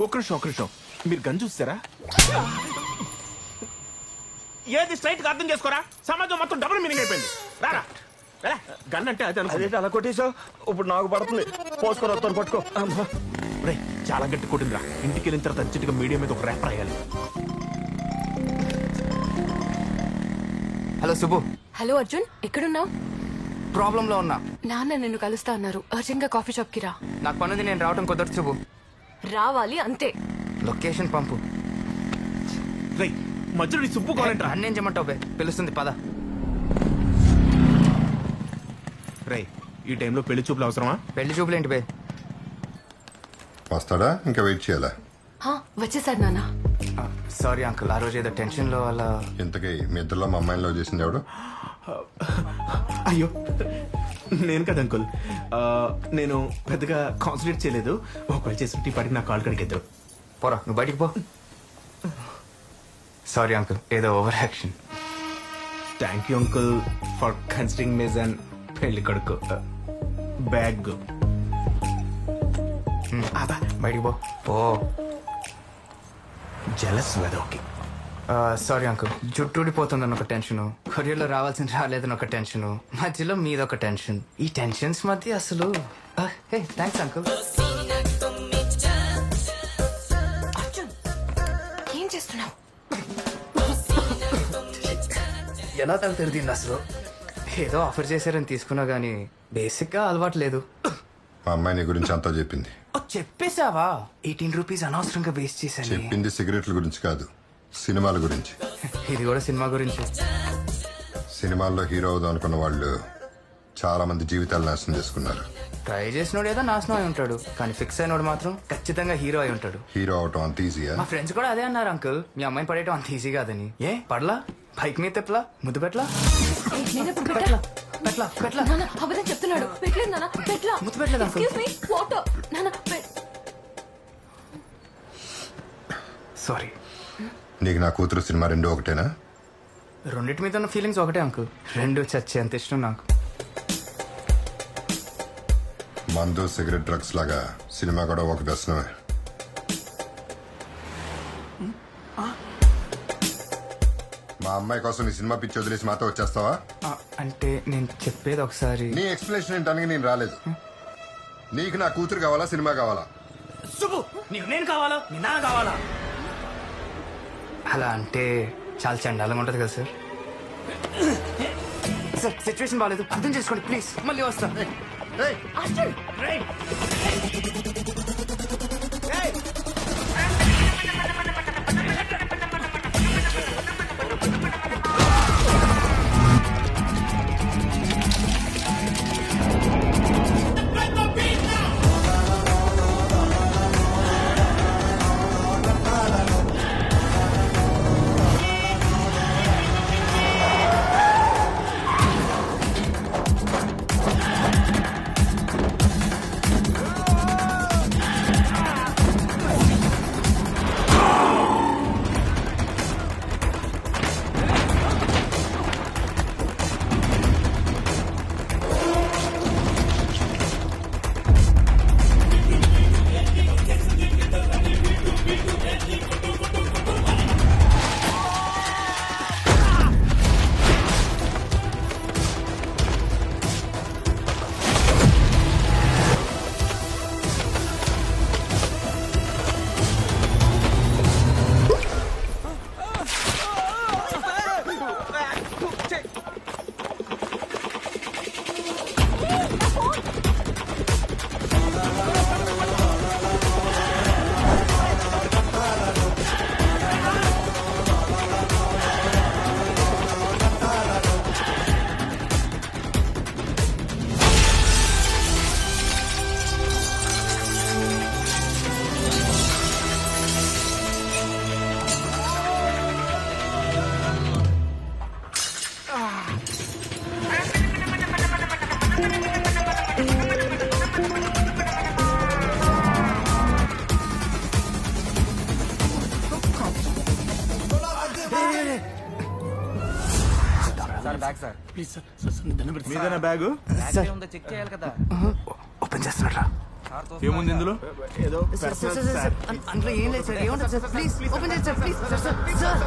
ఒక్క నిమిషం. మీరు గన్ చూస్తారా? ఏది స్ట్రైట్ గా అర్థం చేసుకోరా? సమాజం మొత్తం డబుల్ మీనింగ్ అయిపోయింది. రారా గన్ అంటే అది అదేంటి అలా కొట్టేసావు? ఇప్పుడు నాకు పడుతుంది. పోసుకొని వస్తాను, పట్టుకో. రే చాలా గట్టి కొట్టిందిరా. ఇంటికి వెళ్ళిన తర్వాత అర్జెంటుగా మీడియా మీద ఒక ర్యాప్ రాయాలి. హలో సుబ్బు. హలో అర్జున్, ఎక్కడున్నావు? ప్రాబ్లం లో ఉన్నా. నాన్న నిన్ను కలుస్తా అన్నారు. అర్జెంట్ గా కాఫీ షాప్ కి రా. నాకు పనుంది, నేను రావడం కుదరదు సుబ్బు. రావాలి అంతే. లొకేషన్ పంపు. రే మధ్యలో నీ సుబ్బు కావాలంటరా? అన్నేం చేయమంటావు బే, పిలుస్తుంది పద. రే ఈ టైంలో పెళ్లి చూపులు అవసరమా? పెళ్లి చూపులు ఏంటి బే? వస్తాడా? ఇంకా వెయిట్ చేయాలా? వచ్చేసాడు నాన్న. సారీ అంకుల్, ఆ రోజు ఏదో టెన్షన్ లో అలా. ఇంతకీ మీ ఇద్దరులో మా అమ్మాయిని లవ్ చేసింది ఎవడు? అయ్యో నేను కదా అంకుల్. నేను పెద్దగా కాన్సన్ట్రేట్ చేయలేదు. ఒకవేళ చేసి పాటికి నా కాల్ కడికి ఇద్దరు. పోరా నువ్వు బయటికి పో. సారీ అంకుల్, ఏదో over action. Thank you uncle for considering me and పెళ్లి కొడుకు బ్యాగ్. బయటికి పో. పో. జలస్ వెదోకి. సారీ అంకుల్, జుట్టు ఊడిపోతుందని ఒక టెన్షన్, కొరియర్లో రావాల్సింది రాలేదని ఒక టెన్షన్, మధ్యలో మీదొక టెన్షన్. ఈ టెన్షన్స్ మధ్య అసలు థ్యాంక్స్ అంకుల్. ఏం చేస్తున్నావు? ఎలా తల తిరిగింది అసలు? ఏదో ఆఫర్ చేశారని తీసుకున్నా గానీ బేసిక్ గా అలవాటు లేదు. మా అమ్మాయి నీ గురించి అంతా చెప్పింది. చెప్పేశావా? 18 రూపీస్ అనవసరంగా వేస్ట్ చేశాను. చెప్పింది సిగరెట్ల గురించి కాదు, సినిమాల గురించి. ఇది కూడా సినిమా గురించి. సినిమాల్లో హీరో అవుదాం అనుకున్న వాళ్ళు చాలా మంది జీవితాలు నాశనం చేసుకున్నారు. ట్రై చేసినోడు ఏదో నాశనం అయి ఉంటాడు, కానీ ఫిక్స్ అయినోడు మాత్రం ఖచ్చితంగా హీరో అయి ఉంటాడు. హీరో అవటం అంత ఈజీయా? మా ఫ్రెండ్స్ కూడా అదే అన్నారు అంకుల్, మీ అమ్మాయిని పడేయటం అంత ఈజీ కాదని. ఏ పడలా? బైక్ మీద తెప్పలా? ముద్దు పెట్లా? అబద్ధం చెప్తున్నాడు. పెట్టలేదు నాన్న, పెట్లా. ముద్దు పెట్టలేదు అంకుల్. సారీ. నీకు నా కూతురు సినిమా రెండు ఒకటేనా? రెండింటి మీద ఉన్న ఫీలింగ్స్ ఒకటే అంకుల్, రెండు చచ్చే అంత ఇష్టం నాకు. మందు సిగరెట్ డ్రగ్స్ లాగా సినిమా కూడా ఒక వ్యసనమే. మా అమ్మాయి కోసం నీ సినిమా పిచ్చి వదిలేసి మాతో వచ్చేస్తావా? అంటే నేను చెప్పేది ఒకసారి. నీ ఎక్స్ప్లెనేషన్ ఏంటని నేను రాలేదు. నీకు నా కూతురు కావాలా, సినిమా కావాలా? శుభు, నీకు నేను కావాలా, నీ నాన్న కావాలా? అలా అంటే చాలా చండాలంగా ఉంటది కదా సార్. సార్ సిచ్యువేషన్ బాగాలేదు, అర్థం చేసుకోండి ప్లీజ్. మళ్ళీ వస్తా. బ్యాగ్ సార్ ప్లీజ్ సార్ మీదేనా బ్యాగు చెక్ చేయాలి కదా. ఓపెన్ చేస్తున్నారా? ఏముంది ఇందులో? ఏదో అందులో ఏం లేదు సార్. ఏముంటుంది సార్? ప్లీజ్ ఓపెన్ చేయండి sir. Please sir sir sir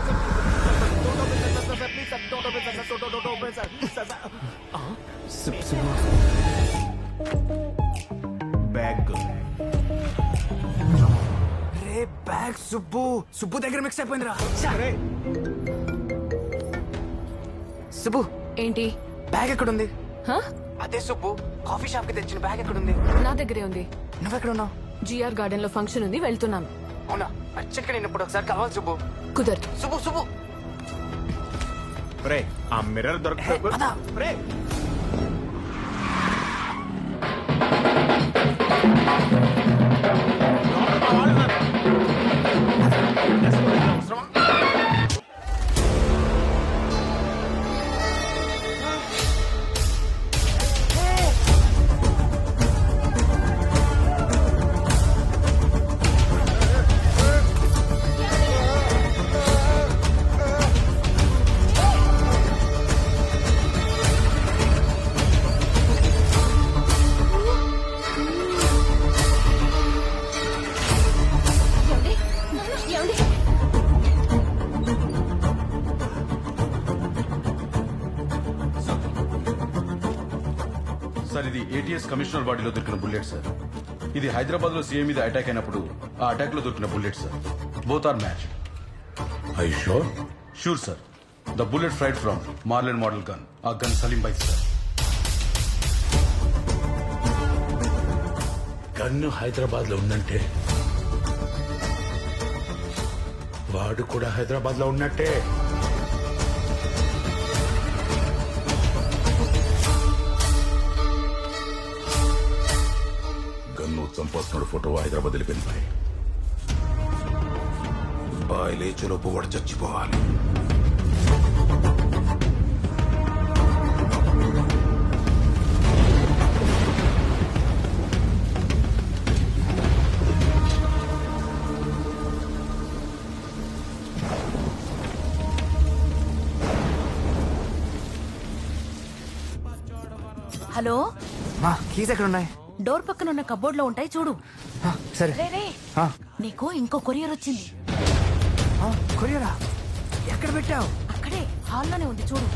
bag ray bag Subbu దగ్గర మిక్స్ అయిపోయిందిరా. సుబ్బు ఏంటి బ్యాగ్ ఎక్కడుంది? హ? అదే సుబ్బు కాఫీ షాప్ కి తెచ్చిన బ్యాగ్ ఎక్కడుంది? నా దగ్గరే ఉంది. నువ్వెక్కడ ఉన్నావు? జిఆర్ గార్డెన్ లో ఫంక్షన్ ఉంది, వెళ్తున్నాను. అవునా? అచ్చక్క నేను ఇప్పుడు ఒకసారి కావాలి సుబ్బు. కుదరదు. సుబ్బు రే ఆ మిర్రర్ దొరకదా? రే సార్ ఇది ఏటీఎస్ కమిషనర్ బాడీలో దొరికిన బుల్లెట్ సార్. ఇది హైదరాబాద్ లో సీఎం మీద అటాక్ అయినప్పుడు ఆ అటాక్ లో దొరికిన bullet sir. Both are match. I sure? Sure sir. The bullet fired from Marlin model gun. ఆ gun Salim bike sir. Gun Hyderabad లో ఉందంటే వాడు కూడా హైదరాబాద్ లో ఉన్నట్టే. గన్ను చంపేస్తున్నాడు ఫోటో హైదరాబాద్ వెళ్ళిపోయింది. బాయ్ లేచేలోపు వాడు చచ్చిపోవాలి. హలో మా కీస్ ఎక్కడ ఉన్నాయి? డోర్ పక్కన ఉన్న కబోర్డ్ లో ఉంటాయి చూడు. సరే. రే రే నీకు ఇంకో కొరియర్ వచ్చింది. కొరియరా? ఎక్కడ పెట్టావు? అక్కడే హాల్లోనే ఉంది చూడు.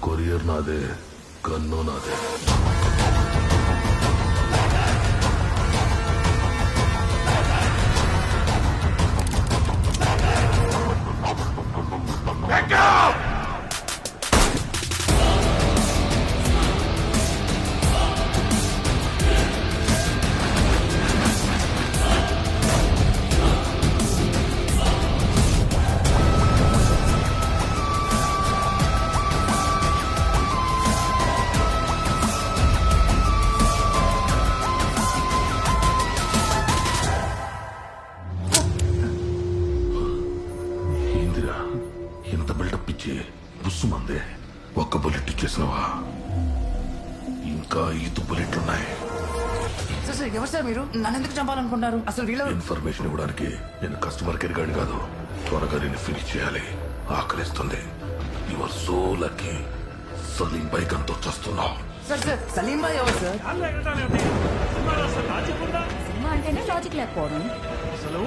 కొరియర్ నాదే, గన్ను నాదే. ఫినిష్ చేసినవా? ఇంకా 5 బుల్లెట్లు ఉన్నాయి. సార్ సార్ ఎవరు సార్ మీరు? నన్ను ఎందుకు చంపాలనుకుంటున్నారు? అసలు వీళ్ళ ఇన్ఫర్మేషన్ ఇవ్వడానికి నేను కస్టమర్ కేర్ గాని కాదు. త్వరగా నేను ఫినిష్ చేయాలి, ఆకలిస్తుంది. You are so lucky. Salim bike అంతా వచ్చేస్తున్నావు. సార్ సార్ సలీం భాయ్ ఎవరు సార్? సినిమా అంటేనే లాజిక్ లేకపోవడం. అసలు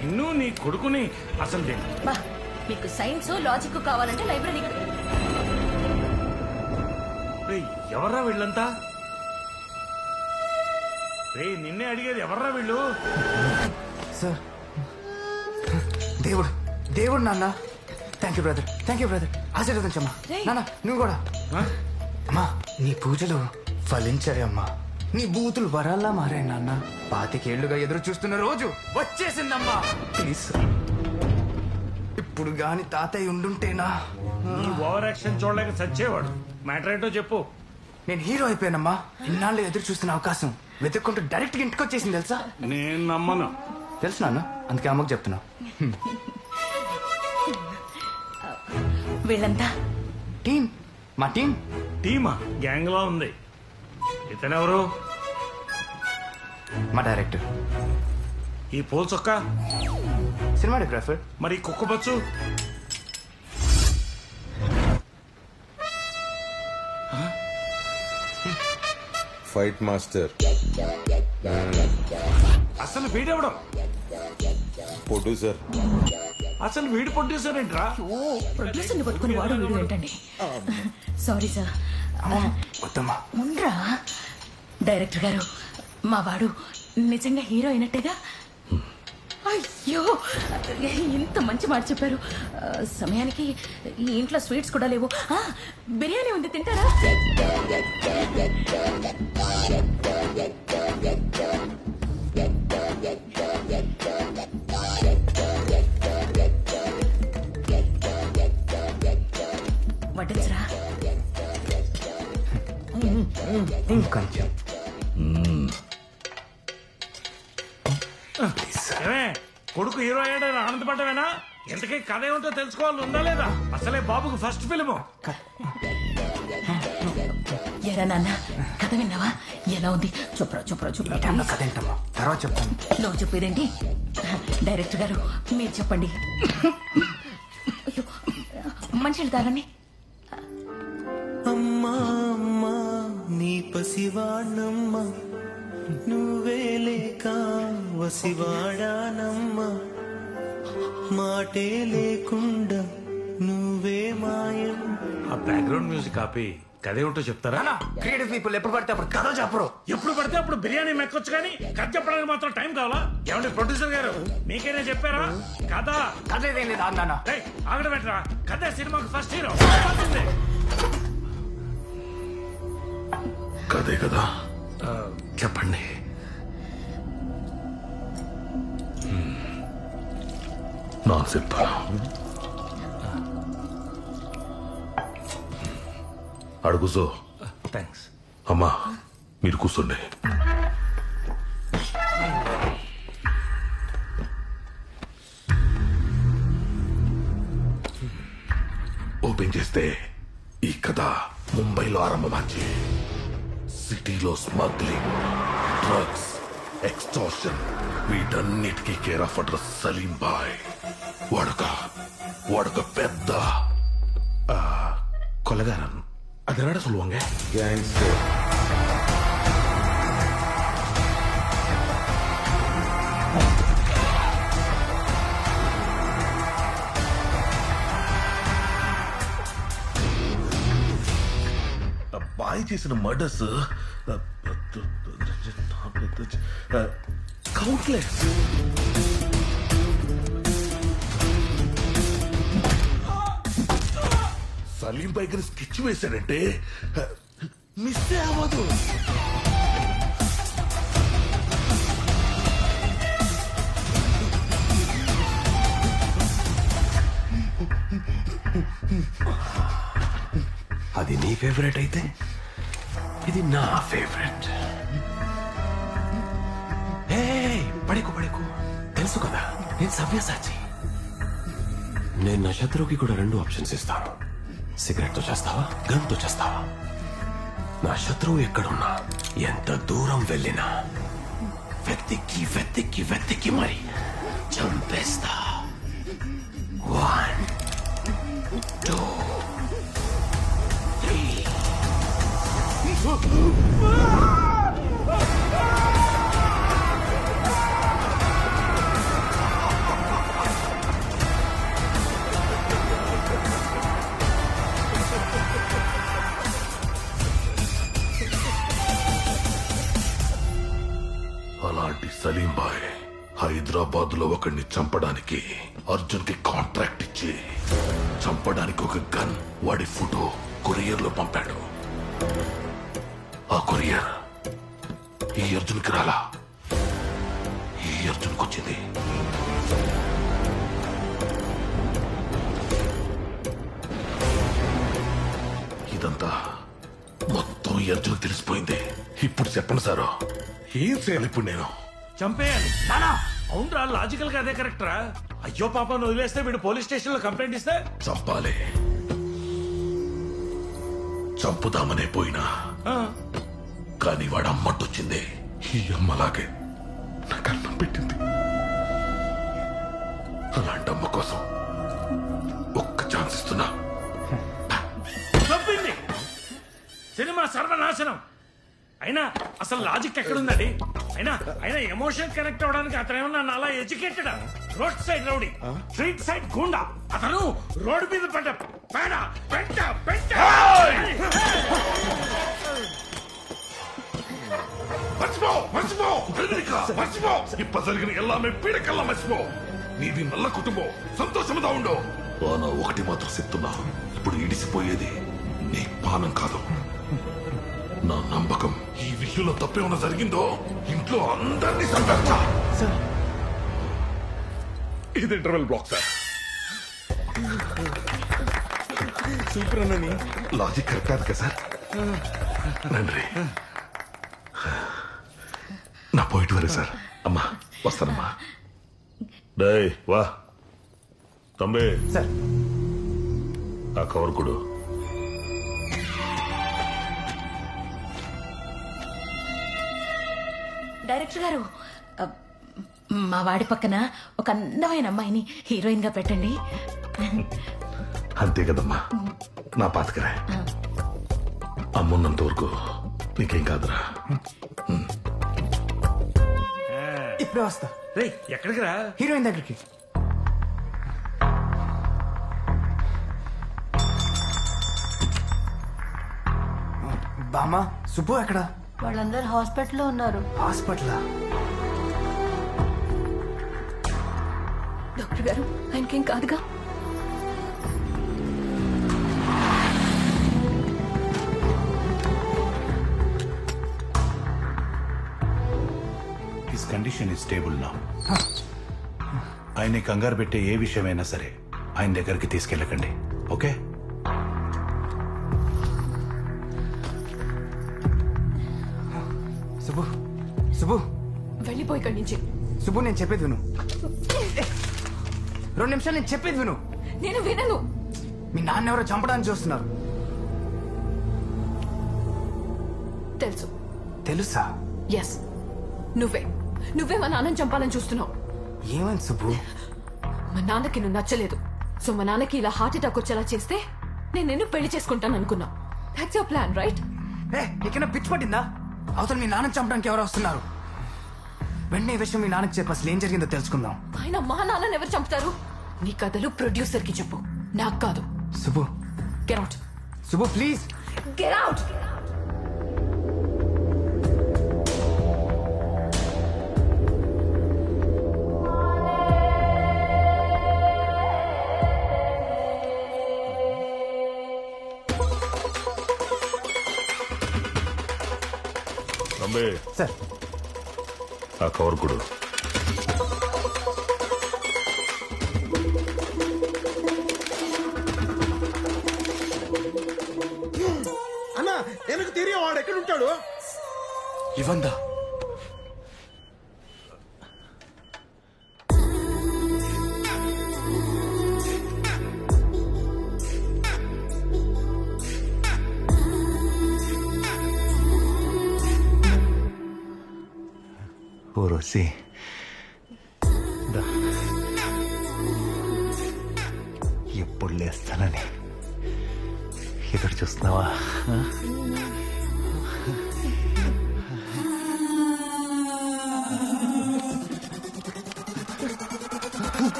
నిన్ను నీ కొడుకుని అసలు బా, మీకు సైన్స్ లాజిక్ కావాలంటే లైబ్రరీ. ఎవర్రా వీళ్ళంతా? రే నిన్నే అడిగేది, ఎవర్రా వీళ్ళు? సార్ దేవుడు దేవుడు నాన్న. Thank you brother, thank you brother. ఆశీర్వదించమ్మా నాన్న. నువ్వు కూడా అమ్మా. నీ పూజలు ఫలించాయమ్మా. నీ బూతులు వరాల్లా మారాయి నాన్న. 25 ఏళ్లుగా ఎదురు చూస్తున్న రోజు వచ్చేసిందమ్మా. ప్లీజ్ ఇప్పుడు గాని తాతయ్య ఉండుంటేనా? నీ ఓవర్ యాక్షన్ చూడలేక చచ్చేవాడు. మ్యాటర్ ఏంటో చెప్పు. నేను హీరో అయిపోయానమ్మా. ఇన్నాళ్ళు ఎదురు చూస్తున్న అవకాశం వెతుక్కుంటూ డైరెక్ట్ గా ఇంటికి వచ్చేసింది తెలుసా? నేను నమ్మను. తెలుసు నాన్న, అందుకే అమ్మకు చెప్తున్నా. వీళ్ళంతా టీం. మా టీం. టీమా? గ్యాంగ్ లా ఉంది. ఇతనెవరు? మా డైరెక్టర్. ఈ పోల్ చొక్క? సినిమాటోగ్రాఫర్. మరి కుక్కబచ్చు? Fight master. అసలు వీడెవడం? ప్రొడ్యూసర్. అసలు వీడు ప్రొడ్యూసర్ ఏంట్రా? ప్రొడ్యూసర్ ని పట్టుకుని వాడు వీడు ఏంటండి? Sorry sir. ఉండరా డైరెక్టర్ గారు, మా వాడు నిజంగా హీరో అయినట్టేగా? అయ్యో ఇంత మంచి మాట చెప్పారు. సమయానికి ఈ ఇంట్లో స్వీట్స్ కూడా లేవు. బిర్యానీ ఉంది, తింటారా? వడ్డించరా? ఇంకొంచెం. కొడుకు హీరో అయ్యాడని ఆనందపడ్డవేనా? ఎంతకీ కథ ఏమిటో తెలుసుకోవాలి, ఉందా లేదా? అసలే బాబుకు ఫస్ట్ ఫిల్ము. ఎరా నాన్న, కథ విన్నావా? ఎలా ఉంది? చూపరా చూపరా చూపరా. కథ ఏంటమ్మా? తర్వాత చెప్తాను. నువ్వు చెప్పేదేంటి? డైరెక్టర్ గారు మీరు చెప్పండి. మనుషులు తాగండి. అమ్మా అమ్మా నీ పసివాణమ్మ, నువ్వే లేక వసివాడానమ్మా, మాటే లేకుండా నువ్వే మాయం. ఆ బ్యాక్గ్రౌండ్ మ్యూజిక్ ఆపి కథ ఏమిటో చెప్తారా? క్రియేటివ్ పీపుల్ ఎప్పుడు పడితే అప్పుడు కథ చెప్పరు. ఎప్పుడు పడితే అప్పుడు బిర్యానీ మెక్కొచ్చు కానీ కథ చెప్పడానికి మాత్రం టైం కావాలా? ఏమంటే ప్రొడ్యూసర్ గారు మీకైనా చెప్పారా కథ? కథ ఏదేం లేదు నాన్న. ఆగడ పెట్టరా. కథ సినిమాకి ఫస్ట్ హీరో. కదే కదా? చెప్పండి. నా చెప్తాను. అడుగుసో. థ్యాంక్స్. అమ్మా మీరు కూర్చోండి. ఓపెన్ చేస్తే ఈ కథ ముంబైలో ఆరంభమాచి సిటీలో స్మగ్లింగ్, డ్రగ్స్, ఎక్స్టార్షన్ వీటన్నిటికీ care of address Salim Bhai. వాడొక పెద్ద కొలగారన్. అది என்னடா சொல்லுவாங்க? గ్యాంగ్స్టర్. బాయ్ చేసిన మర్డర్స్ కౌంట్లెస్. సలీం పైకి స్కెచ్ వేశాడంటే మిస్ అవ్వదు. అది నీ ఫేవరెట్ అయితే ఇది నా ఫేవరెట్. పడికు తెలుసు కదా నేను సవ్యసాచి. నేను నక్షత్రకి కూడా 2 ఆప్షన్స్ ఇస్తాను. సిగరెట్తో చేస్తావా, గన్తో చేస్తావా? నా శత్రువు ఎక్కడున్నా, ఎంత దూరం వెళ్ళినా వెతికి వెతికి వెతికి మరి చంపేస్తా. 1 2 3 అలాంటి సలీం బాయ్ హైదరాబాద్ లో ఒకడిని చంపడానికి అర్జున్ కి కాంట్రాక్ట్ ఇచ్చి చంపడానికి ఒక గన్ వాడి ఫోటో కొరియర్ లో పంపాడు. ఆ కొరియర్ ఈ అర్జున్ కి రాలా, ఈ అర్జున్ వచ్చింది. ఇదంతా మొత్తం ఈ అర్జున్ తెలిసిపోయింది. ఇప్పుడు చెప్పండి సారు, ఏం చేయాలి ఇప్పుడు నేను? చంపేయాలి. అవునరా, లాజికల్ గా అదే కరెక్ట్ రా. అయ్యో పాప వదిలేస్తే వీడు పోలీస్ స్టేషన్ లో కంప్లైంట్ ఇస్తే చంపాలి. చంపుదామనే పోయినా కానీ వాడు అమ్మట్టొచ్చింది. ఈ అమ్మలాగే నాకు అన్నం పెట్టింది. అలాంటి అమ్మ కోసం ఒక్క ఛాన్స్ ఇస్తున్నా. చంపింది. సినిమా సర్వనాశనం. అయినా అసలు లాజిక్ ఎక్కడుందండి? అయినా అయినా ఎమోషన్ కనెక్ట్ అవడానికి అతను ఏమన్నా నాలా educated? Road side rowdy, street side గుండా. అతను రోడ్డు మీద పడ్డ పేడ పెట్ట పెట్ట. మర్చిపో మర్చిపో మర్చిపో. ఇప్ప జరిగిన ఎల్లామే పీడకల్లా మర్చిపో. నీది నల్ల కుటుంబం, సంతోషముగా ఉండు. నా ఒకటి మాత్రం చెప్తున్నా, ఇప్పుడు ఇడిసిపోయేది నీ పానం కాదు, నా నమ్మకం. ఈ విషయంలో తప్పేమన్నా జరిగిందో ఇంట్లో అందరినీ చంపేస్తా. ఇది ఇంటర్వెల్ బ్లాక్ సార్. సూపర్ అన్నని లాజిక్ కరెక్ట్ కాదు కదా సార్? నండి నా పోయిట్ వరే సార్. అమ్మా వస్తానమ్మా. డై వా తమ్మి సార్, ఆ కవర్ కొడు. డైరెక్టర్ గారు, మా వాడి పక్కన ఒక అందమైన అమ్మాయిని హీరోయిన్ గా పెట్టండి. అంతే కదమ్మా, నా పాతకరా. అమ్మున్నంత వరకు నీకేం కాదురా. ఇప్పుడే వస్తా. రే ఎక్కడికి రా? హీరోయిన్ దగ్గరికి. బామ్మ, సుబ్బు ఎక్కడ? వాళ్ళందరూ హాస్పిటల్లో ఉన్నారు. హాస్పిటలా? డాక్టర్ గారు, ఆయనకేం కాదుగా? His condition is stable now. ఆయన్ని కంగారు పెట్టే ఏ విషయమైనా సరే ఆయన దగ్గరికి తీసుకెళ్ళకండి, ఓకే? సుబ్బు, సుబ్బు వెళ్ళిపోయి ఇక్కడి నుంచి. సుబ్బు, నేను చెప్పేది విను. 2 నిమిషాలు నేను చెప్పేది విను. నేను వినను. మీ నాన్న ఎవరో చంపడానికి చూస్తున్నారు. తెలుసు. తెలుసా? ఎస్, నువ్వే మా నాన్నని చంపాలని చూస్తున్నావు. ఏమైంది సుబ్బు? మా నాన్నకి నువ్వు నచ్చలేదు, సో మా నాన్నకి ఇలా హార్ట్ అటాక్ వచ్చేలా చేస్తే నేను నిన్ను పెళ్లి చేసుకుంటాను అనుకున్నా. That's your plan, right? నీకైనా పిచ్చి పట్టిందా? అవతల మీ నాన్నని చంపడానికి ఎవరు వస్తున్నారు? వెంటనే ఈ విషయం మీ నాన్నకి చెప్పి అసలు ఏం జరిగిందో తెలుసుకుందాం. ఆయన మా నాన్నని ఎవరు చంపుతారు? నీ కథలు ప్రొడ్యూసర్ కి చెప్పు, నాకు కాదు. Subbu, get out. Subbu please get out. Sir, ఆ కవర్ కొడు. అన్నా, எனக்கு தெரியும் వాడు ఎక్కడ ఉంటాడు. ఇవందా ఊరోసి ఎప్పుడు లేస్తానని ఎదురు చూస్తున్నావా?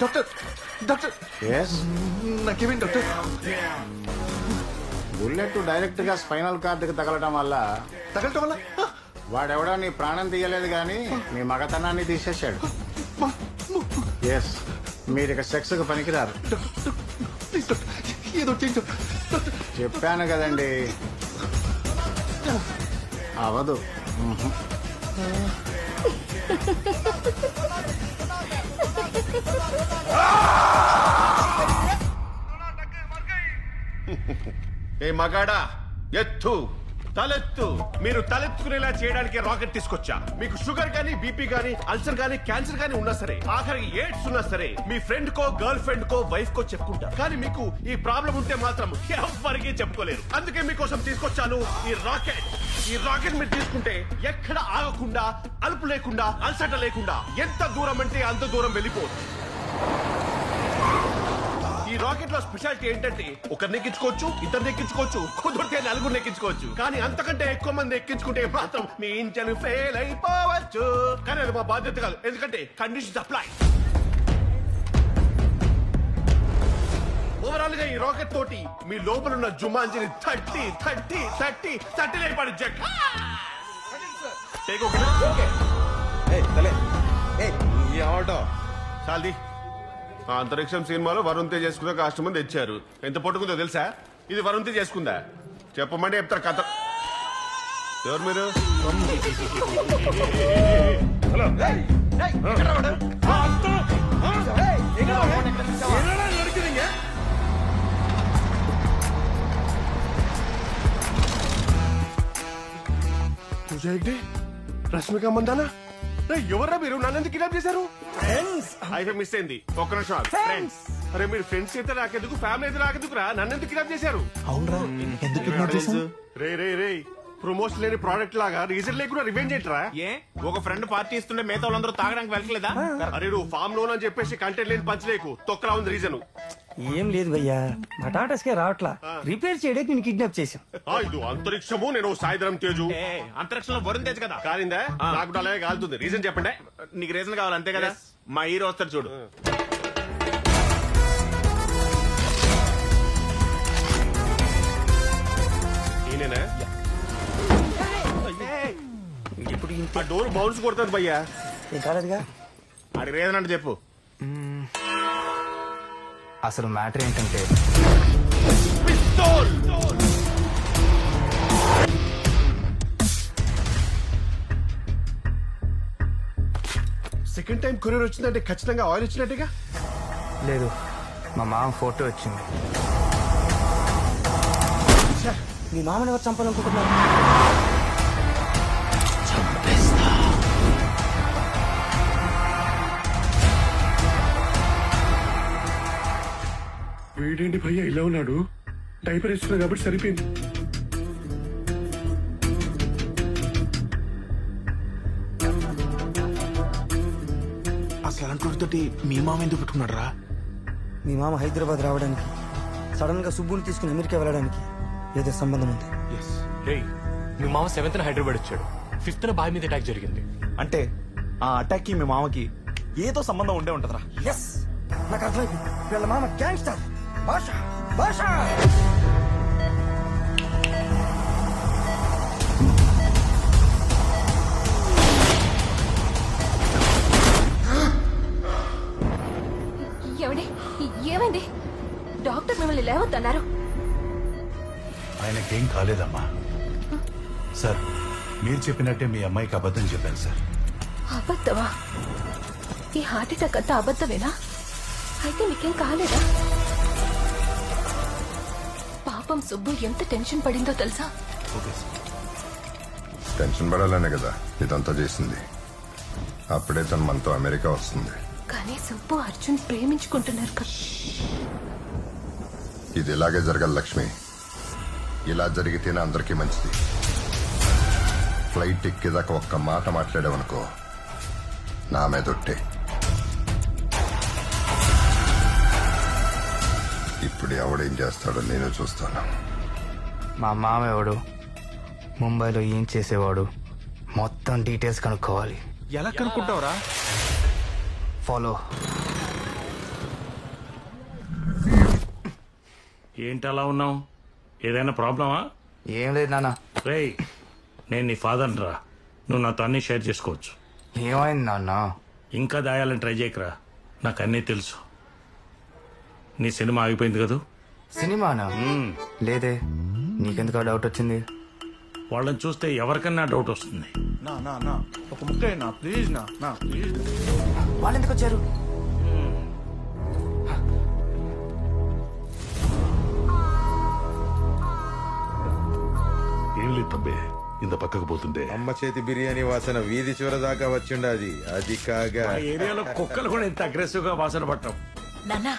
డాక్టర్ డాక్టర్ నాకేమేంటి డాక్టర్? బుల్లెట్ డైరెక్ట్ గా స్పైనల్ కార్డుకి తగలటం వల్ల వాడెవడో నీ ప్రాణం తీయలేదు కానీ నీ మగతనాన్ని తీసేశాడు. ఎస్, మీరు ఇక సెక్స్ కు పనికిరారు. చెప్పాను కదండి, అవదు. ఏ మగాడా, ఎత్తు, తలెత్తు. మీరు తలెత్తుకునేలా చేయడానికి రాకెట్ తీసుకొచ్చా. మీకు షుగర్ గానీ, బీపీ గానీ, అల్సర్ గానీ, క్యాన్సర్ గానీ ఉన్నా సరే, ఆఖరికి ఎయిడ్స్ ఉన్నా సరే, మీ ఫ్రెండ్ కో, గర్ల్ ఫ్రెండ్ కో, వైఫ్ కో చెప్పుకుంటారు. కానీ మీకు ఈ ప్రాబ్లం ఉంటే మాత్రం ఎవరికి చెప్పుకోలేరు. అందుకే మీకోసం తీసుకొచ్చాను ఈ రాకెట్. ఈ రాకెట్ మీరు తీసుకుంటే ఎక్కడ ఆగకుండా, అలుపు లేకుండా, అలసట లేకుండా ఎంత దూరం అంటే అంత దూరం వెళ్ళిపోవచ్చు. ఈ రాకెట్ లో స్పెషాలిటీ ఏంటంటే ఒకరిని ఎక్కించుకోవచ్చు, ఇద్దరిని ఎక్కించుకోవచ్చు, కుదిరితే నలుగురిని ఎక్కించుకోవచ్చు. కానీ అంతకంటే ఎక్కువ మంది ఎక్కించుకుంటే మాత్రం మీ ఇంజన్ ఫెయిల్ అయిపోవచ్చు. కానీ అది మా బాధ్యత కాదు, ఎందుకంటే కండిషన్స్ అప్లై. ఓవరాల్ గా ఈ రాకెట్ తోటి మీ లోపల ఉన్న జుమాంజిని 30 లేపాడు జగ్. చాలది. ఆ అంతరిక్షం సినిమాలో వరుణ్ తేజ్ చేసుకున్న కాస్ట్ మంది తెచ్చారు. ఎంత పట్టుకుందో తెలుసా? ఇది వరుణ్ తేజ్ చేసుకుందా? చెప్పమంటే చెప్తారు కథ. ఎవరు మీరు? రష్మిక మందానా? ఎవర్రా మీరు? నన్ను కిడ్నాప్ చేశారు? అయితే మిస్ అయింది. ఒక్క నిమిషం. ఫ్రెండ్స్. అరే మీరు ఫ్రెండ్స్ అయితే నాకెందుకు, ఫ్యామిలీ అయితే నాకెందుకురా? నన్ను ఎందుకు కిడ్నాప్ చేశారు? అవునరా, ఎందుకు కిడ్నాప్ చేశారు? రే ప్రమోషన్ లేని ప్రోడక్ట్ లాగా రీజన్ లేకుండా రివెంజ్ ఏంట్రా? ఏ ఒక ఫ్రెండ్ పార్టీ ఇస్తుంటే మిగతా వాళ్ళందరూ తాగడానికి వెళ్ళలేదా? అరే నువ్వు ఫామ్ లోన్ అని చెప్పేసి కంటెంట్ లేని పంచలేకు. తొక్కలా ఉంది రీజన్. ఏం లేదు భయ్యా, మా టాటాస్కే రావట్లా. రిపేర్ చేయడానికి నేను కిడ్నాప్ చేశాం. ఇది అంతరిక్షము, నేను సాయంత్రం తేజు. అంతరిక్షంలో వరుణ్ తేజ్ కదా. కాలిందా? నాకు అలాగే కాలుతుంది. రీజన్ చెప్పండి. నీకు రీజన్ కావాలి అంతే కదా? మా హీరో వస్తారు చూడు. ఈయనేనా? ఇప్పుడు ఆ డోర్ బౌన్స్ కొడుతుంది భయ్యా. ఏం కాలేదుగా. అది రీజన్ అంటే చెప్పు. అసలు మ్యాటర్ ఏంటంటే సెకండ్ టైం కొరియర్ వచ్చిందంటే ఖచ్చితంగా ఆయిల్ ఇచ్చినట్టుగా. లేదు, మా మామ ఫోటో వచ్చింది. మీ మామని ఎవరు చంపాలనుకుంటున్నారు? వీడేంటి భయ్యా ఇలా ఉన్నాడు? డైపర్ ఇస్తున్నా కాబట్టి సరిపోయింది. అసలు అలాంటి మీ మామ ఎందుకు పెట్టుకున్నాడు రా? మీ మామ హైదరాబాద్ రావడానికి, సడన్ గా సుబ్బుని తీసుకుని అమెరికా వెళ్ళడానికి ఏదో సంబంధం ఉంది. మీ మామ 7th హైదరాబాద్ వచ్చాడు, 5th బాయ్ మీద అటాక్ జరిగింది. అంటే ఆ అటాక్ కి మీ మామకి ఏదో సంబంధం ఉండే ఉంటదిరా. ఎస్, నాకు అర్థమైంది. వీళ్ళ మామ గ్యాంగ్స్టర్. భాష భాష ఏమండి, ఏమైంది? డాక్టర్ మిమ్మల్ని లేవద్దన్నారు. ఆయనకేం కాలేదమ్మా. సార్, మీరు చెప్పినట్టే మీ అమ్మాయికి అబద్ధం చెప్పాను సార్. అబద్ధమా? ఈ హార్ట్ అటాక్ అంతా అబద్ధమేనా? అయితే మీకేం కాలేదా? పాపం సుబ్బు ఎంత టెన్షన్ పడిందో తెలుసా? టెన్షన్ పడాలనే కదా ఇదంతా చేసింది. అప్పుడే తను మనతో అమెరికా వస్తుంది. కానీ సుబ్బు అర్జున్ ప్రేమించుకుంటున్నారు కదా. ఇది ఇలాగే జరగాలి లక్ష్మి. ఇలా జరిగితేనే అందరికీ మంచిది. ఫ్లైట్ ఎక్కేదాకా ఒక్క మాట మాట్లాడావనుకో నా మీదొట్టే. ఇప్పుడు ఎవడేం చేస్తాడో నేను చూస్తాను. మా మామ ఎవడు, ముంబైలో ఏం చేసేవాడు, మొత్తం డీటెయిల్స్ కనుక్కోవాలి. ఎలా కనుక్కుంటావురా? ఫాలో. ఏంటి అలా ఉన్నావు? ఏదైనా ప్రాబ్లమా? ఏం లేదు నాన్న. రేయ్, నేను నీ ఫాదర్ రా. నువ్వు నాతో అన్నీ షేర్ చేసుకోవచ్చు. ఏమైంది నాన్న? ఇంకా దాయాలని ట్రై చేయకరా, నాకు అన్నీ తెలుసు. నీ సినిమా ఆగిపోయింది కదా? సినిమానా? లేదే, నీకెందుకు డౌట్ వచ్చింది? వాళ్ళని చూస్తే ఎవరికన్నా డౌట్ వస్తుంది. నా ఒక ముక్క నా ప్లీజ్ నా ప్లీజ్. వాళ్ళు ఎందుకు వచ్చారు? ఏం లేదు తబ్బే, ఇంత పక్కకు పోతుంటే అమ్మ చేతి బిర్యానీ వాసన వీధి చివర దాకా వచ్చిండాది. అది కాగా ఆ ఏరియాలో కుక్కలు కూడా ఇంత అగ్రెసివ్ గా వాసన పట్టం. నాన్న,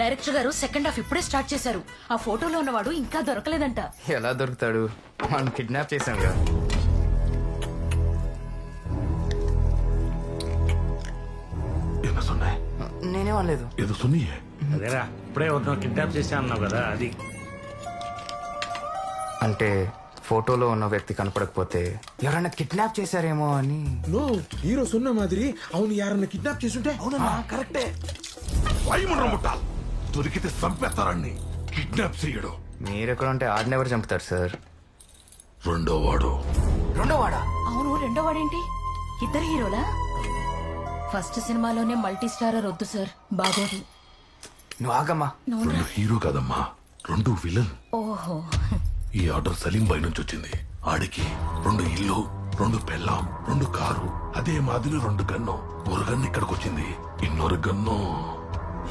డైరెక్టర్ గారు సెకండ్ హాఫ్ ఇప్పుడే స్టార్ట్ చేశారు. ఆ ఫోటోలో ఉన్నవాడు ఇంకా దొరకలేదంట. ఎలా దొరుకుతాడు? మనం కిడ్నాప్ చేశాం కదా. என்ன சொன்னேன்? నేనే అనలేదు. ఏదో சொன்னியே. అదేరా, ఇప్పుడే ఎవరినో కిడ్నాప్ చేశా అన్నావు కదా, అది. అంటే ఫోటోలో ఉన్న వ్యక్తి కనపడకపోతే ఎవరైనా కిడ్నాప్ చేశారేమో అని. నో, హీరో సొన్న మాదిరి అవును యారన్నా కిడ్నాప్ చేసుంటే. అవునన్నా, కరెక్టే. భయముండ్ర ముట్టాల్, దొరికితే చంపేస్తారండి. కిడ్నాప్ చేయడు. మీరెక్కడ ఉంటే ఆడినెవరు చంపుతారు సార్? రెండో వాడు. రెండో వాడా? అవును, రెండో వాడేంటి? ఇద్దరు హీరోలా? ఫస్ట్ సినిమాలోనే మల్టీ స్టారర్ వద్దు సార్, బాగోదు. నువ్వు ఆగమ్మా. రెండు హీరో కాదమ్మా, రెండు విలన్. ఓహో. ఈ ఆర్డర్ సలీం బాయ్ నుంచి వచ్చింది. ఆడికి 2 ఇల్లు, 2 పెళ్ళాం, 2 కారు, అదే మాదిరి 2 గన్ను. ఒక గన్ను ఇక్కడికి వచ్చింది, ఇన్నొరు గన్ను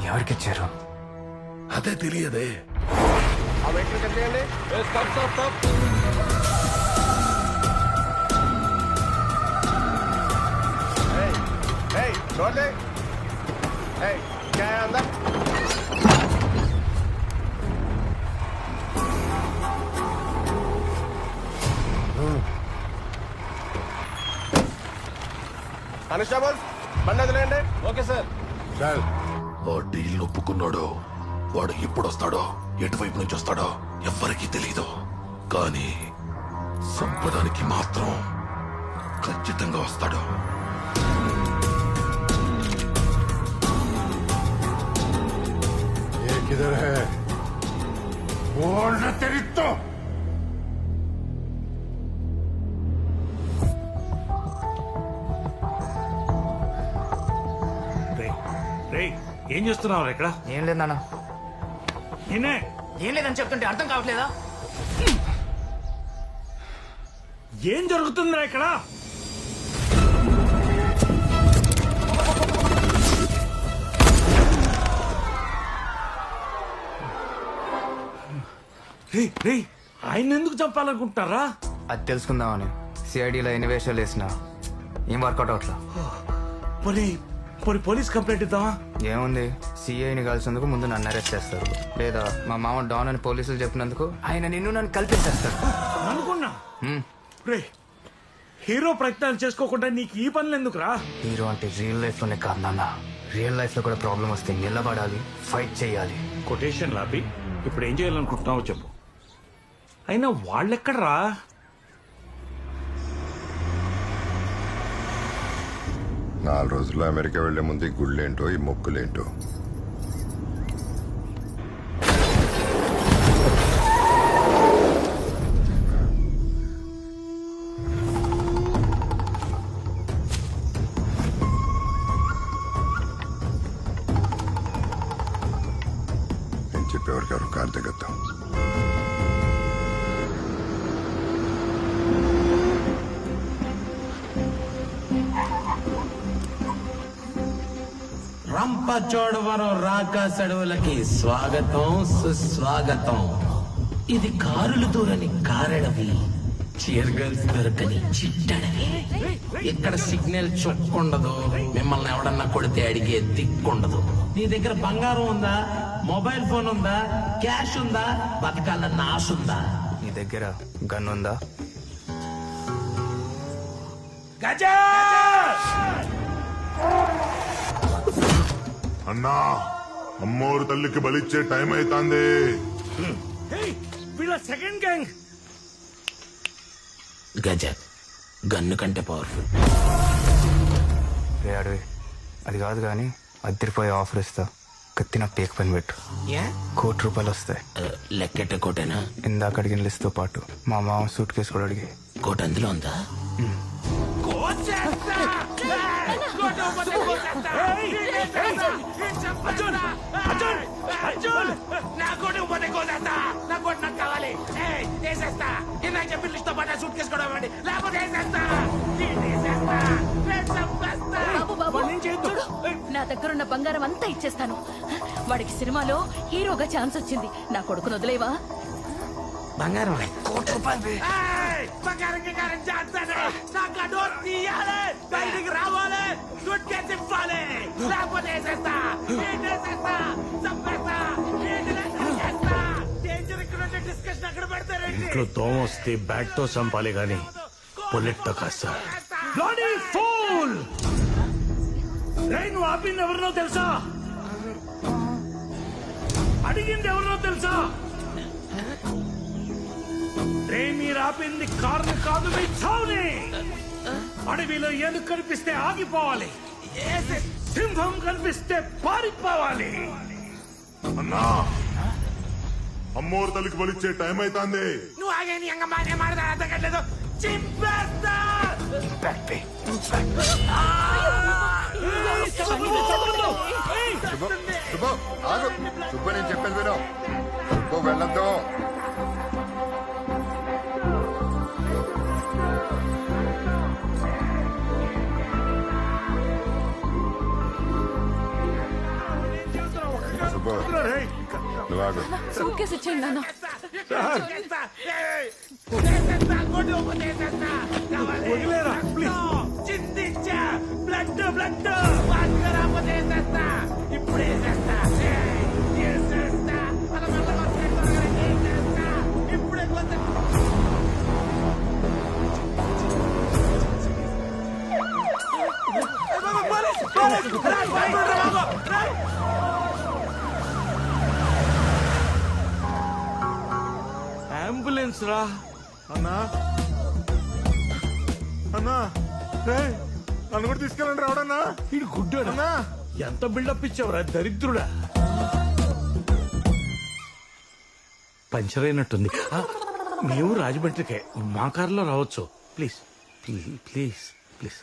ఎవరికిచ్చారు? అదే తెలియదే. కానిస్టేబుల్, బండి వదిలేయండి. Okay sir. ఆ డీల్ ఒప్పుకున్నాడో, వాడు ఎప్పుడు వస్తాడో, ఎటువైపు నుంచి వస్తాడో ఎవ్వరికీ తెలీదు. కానీ సంపడానికి మాత్రం ఖచ్చితంగా వస్తాడు. किधर है? बोल ना तेरी तो। రేయ్, ఏం చేస్తున్నావు ఇక్కడ? ఏం లేదు నాన్న. నేనే ఏం లేదని చెప్తుంటే అర్థం కావట్లేదా? ఏం జరుగుతుందా ఇక్కడ? ఆయన ఎందుకు చంపాలనుకుంటారా? అది తెలుసుకుందామని సిఐడిలో ఎన్ని వేషాలు వేసినా ఏం వర్కౌట్ అవట్లా. పోలీస్ కంప్లైంట్ ఇద్దామా? ఏముంది, సిఐని కలిసినందుకు ముందు నన్ను అరెస్ట్ చేస్తారు, లేదా మా మామ డాన్ అని పోలీసులు చెప్పినందుకు ఆయన నన్ను కల్పించేస్తారు. అనుకున్నా. హీరో ప్రయత్నాలు చేసుకోకుండా నీకు ఈ పనులు ఎందుకురా? హీరో అంటే రియల్ లైఫ్ లోనే కాదు నాన్న, రియల్ లైఫ్ లో కూడా ప్రాబ్లం వస్తే నిలబడాలి, ఫైట్ చేయాలి. కొటేషన్ లాపి ఇప్పుడు ఏం చేయాలనుకుంటున్నావో చెప్పు. అయినా వాళ్ళెక్కడరా? నాలుగు రోజుల్లో అమెరికా వెళ్లే ముందు ఈ గుళ్ళేంటో ఈ మొక్కులేంటో. నేను చెప్పేవారికి ఎవరు కారు దిగద్దాం. రంపచోడవరం రాకాసడవులకి స్వాగతం సుస్వాగతం. ఇది కారులు దూరని కారడవి, చీర్ గర్ల్స్ దొరకని చిట్టడవి. ఇక్కడ సిగ్నల్ చుక్కుండదు, మిమ్మల్ని ఎవడన్నా కొడితే అడిగే దిక్కుండదు. నీ దగ్గర బంగారం ఉందా, మొబైల్ ఫోన్ ఉందా, క్యాష్ ఉందా, బతకాలన్న ఆశ ఉందా? నీ దగ్గర గన్ ఉందా? గజా అన్నా అమ్మోరు తల్లికి బలిచ్చే టైం అవుతాంది. వీళ్ళ సెకండ్ గ్యాంగ్. గజ గన్ను కంటే పవర్ఫుల్. రే అడవి అది కాదు కానీ అద్దరిపోయే ఆఫర్ ఇస్తా. కత్తి నాకు పేక పని పెట్టు. ₹1,00,00,000 వస్తాయి. లెక్కెట్ట కోటేనా? ఇందాక అడిగిన లిస్ట్తో పాటు మా మామ సూట్ కేసు కూడా అడిగి. కోట అందులో ఉందా? నా దగ్గరున్న బంగారం అంతా ఇచ్చేస్తాను. వాడికి సినిమాలో హీరోగా ఛాన్స్ వచ్చింది. నా కొడుకును వదిలేవా? బంగారం బయటికి రావాలి, ఇవ్వాలి, లేకపోతే డిస్కషన్ అక్కడ పెడతారండి. ఇంట్లో దోమ వస్తే బ్యాట్ తో చంపాలి గాని బుల్లెట్ తో కాదు సార్. నువ్వు ఆపింది ఎవరినో తెలుసా? అడిగింది ఎవరినో తెలుసా? మీరు ఆపింది కారుని కాదు, మీ చావుని. అడవిలో ఏనుగు కనిపిస్తే ఆగిపోవాలి, సింహం కనిపిస్తే పారిపోవాలి. అన్నా అమ్మోరు తల్లికి బలిచ్చే టైం అవుతాంది. నువ్వు ఆగేని అంగమానే మారదా అర్థగట్లేదు. చింపేస్తా. సుబ్బు ఆగు. సుబ్బు నేను చెప్పేది విను. సుబ్బు వెళ్ళొద్దు. సుబ్బు నువ్వు ఆగు. సూట్ కేసు ఇచ్చేయండి నాన్న. వదిలేరా ప్లీజ్. చిందించా బ్లడ్ బ్లడ్ ఇప్పుడే ఇప్పుడే అంబులెన్స్ రా. అన్నా అన్నా రే నన్ను కూడా తీసుకెళ్ళండి రావడన్నా. ఇది గుడ్డోడా? ఎంత బిల్డప్ ఇచ్చావురా దరిద్రుడా. పంచర్ అయినట్టుంది. మేము రాజమండ్రికే, మా కారులో రావచ్చు. Please please please please.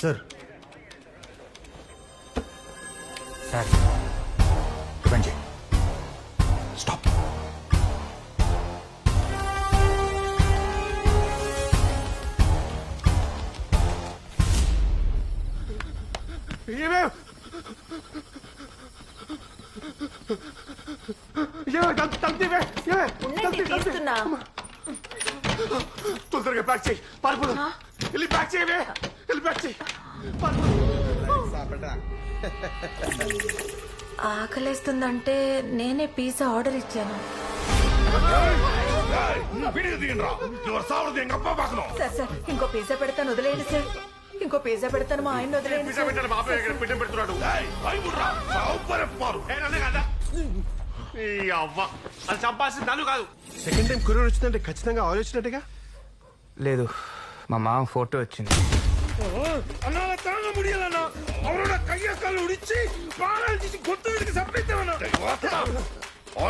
Sir sir పని చేయి. స్టాప్. తొందరగా ప్యాక్ చేయి. పారిపోదు. వెళ్ళి ప్యాక్ చేయవే. వెళ్ళి ప్యాక్ చేయి. ఆకలేస్తుందంటే నేనే పిజ్జా ఆర్డర్ ఇచ్చాను. సార్ సార్ ఇంకో పిజ్జా పెడతాను, వదిలేయండి సార్. ఇంకో పిజ్జా పెడతాను, మా ఆయన వదిలేయండి. అది చంపాల్సింది నన్ను కాదు. సెకండ్ టైం కొరియర్ వచ్చిందంటే ఖచ్చితంగా ఆలోచించినట్టుగా. లేదు, మా మామ ఫోటో వచ్చింది. అన్నా తాంగ ముడియలన్నా అవరోட కయ్య కాళ్ళు ఉడిచి ప్రాణాలు తీసి గొంతు విడికి చంపేస్తావన్నా.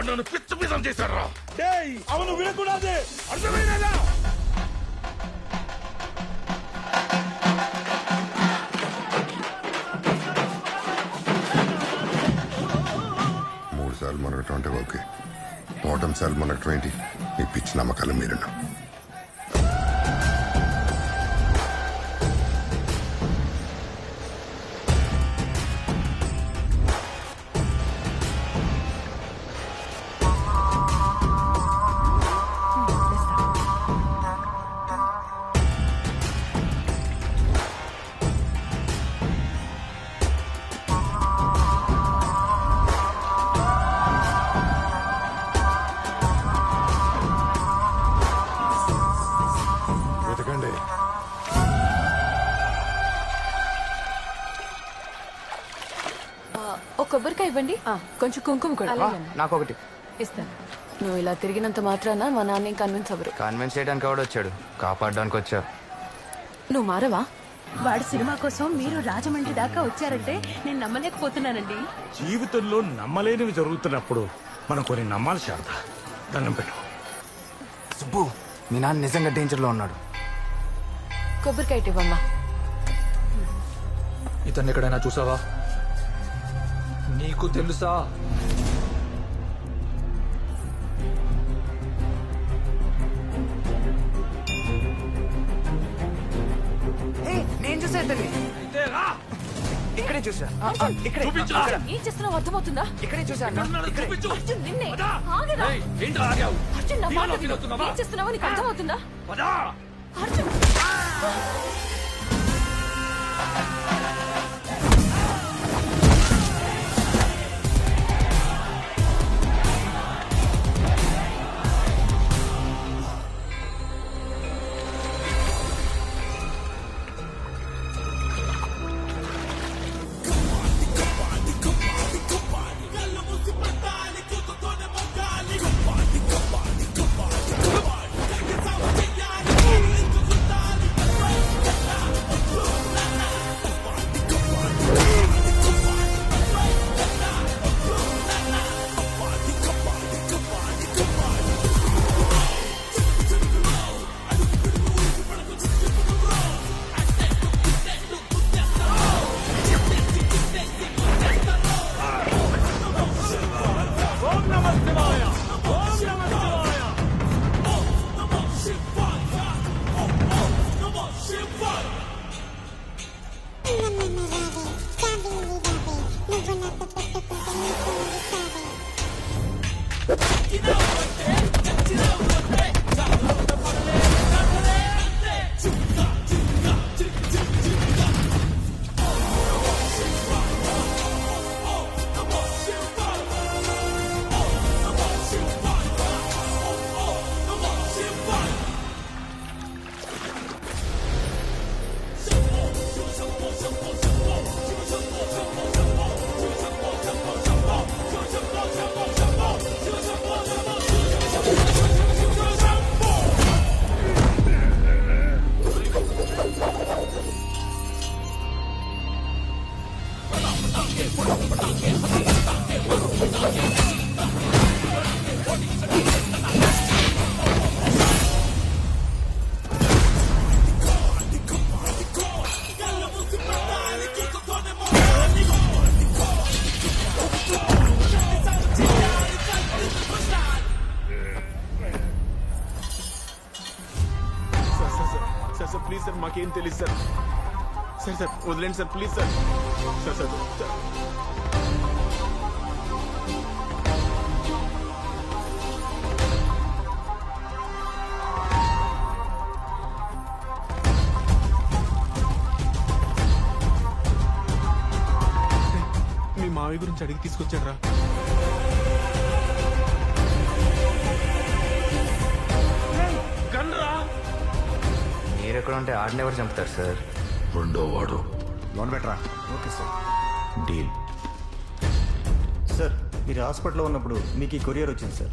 నన్ను పిచ్చి పిసం చేశారా? అవును వినకూడదు, అర్థమైనదా? మూడు సార్లు మనకటం అంటే ఓకే, 100 సార్లు మనకటం ఏంటి? మీ పిచ్చి నమ్మకాలు మీరున్నా. ఒక కొబ్బరికాయ ఇవ్వండి, కొంచెం కుంకుమ కూడా. నాకొకటి ఇస్తాను. నువ్వు ఇలా తిరిగినంత మాత్రాన మా నాన్న కన్విన్స్ అవ్వరు. కన్విన్స్ చేయడానికి ఎవడు వచ్చాడు, కాపాడడానికి వచ్చా. నువ్వు మారవా? వాడు సినిమా కోసం మీరు రాజమండ్రి దాకా వచ్చారంటే నేను నమ్మలేకపోతున్నానండి. జీవితంలో నమ్మలేనివి జరుగుతున్నప్పుడు మనం కొన్ని నమ్మాలి శారద. దండం పెట్టు. సుబ్బు, మీ నాన్న నిజంగా డేంజర్లో ఉన్నాడు. కొబ్బరికాయ ఇవ్వమ్మా. ఇతన్ని ఎక్కడైనా చూసావా? నీకు తెలుసా? నేను చూసా ఇతన్ని. ఇక్కడే చూసా. ఇక్కడే. ఏం చేస్తున్నావు అర్థమవుతుందా? ఇక్కడే చూసా. అర్జున్, నిన్నే. ఆగరా. అర్జున్, నా మాట విను. ఏం చేస్తున్నావో నీకు అర్థమవుతుందా? అర్జున్. ప్లీజ్ సార్, మాకేం తెలియదు సార్. సార్ సార్ వదిలేండి sir, please sir. Sir sir మీ మావి గురించి అడిగి తీసుకొచ్చారా? మీరెక్కడ ఉంటే ఆడిని ఎవరు చంపుతారు సార్? రెండో వాడు. లోన్ బెటరా? Okay sir. డీల్. సార్, మీరు హాస్పిటల్లో ఉన్నప్పుడు మీకు ఈ కొరియర్ వచ్చింది సార్.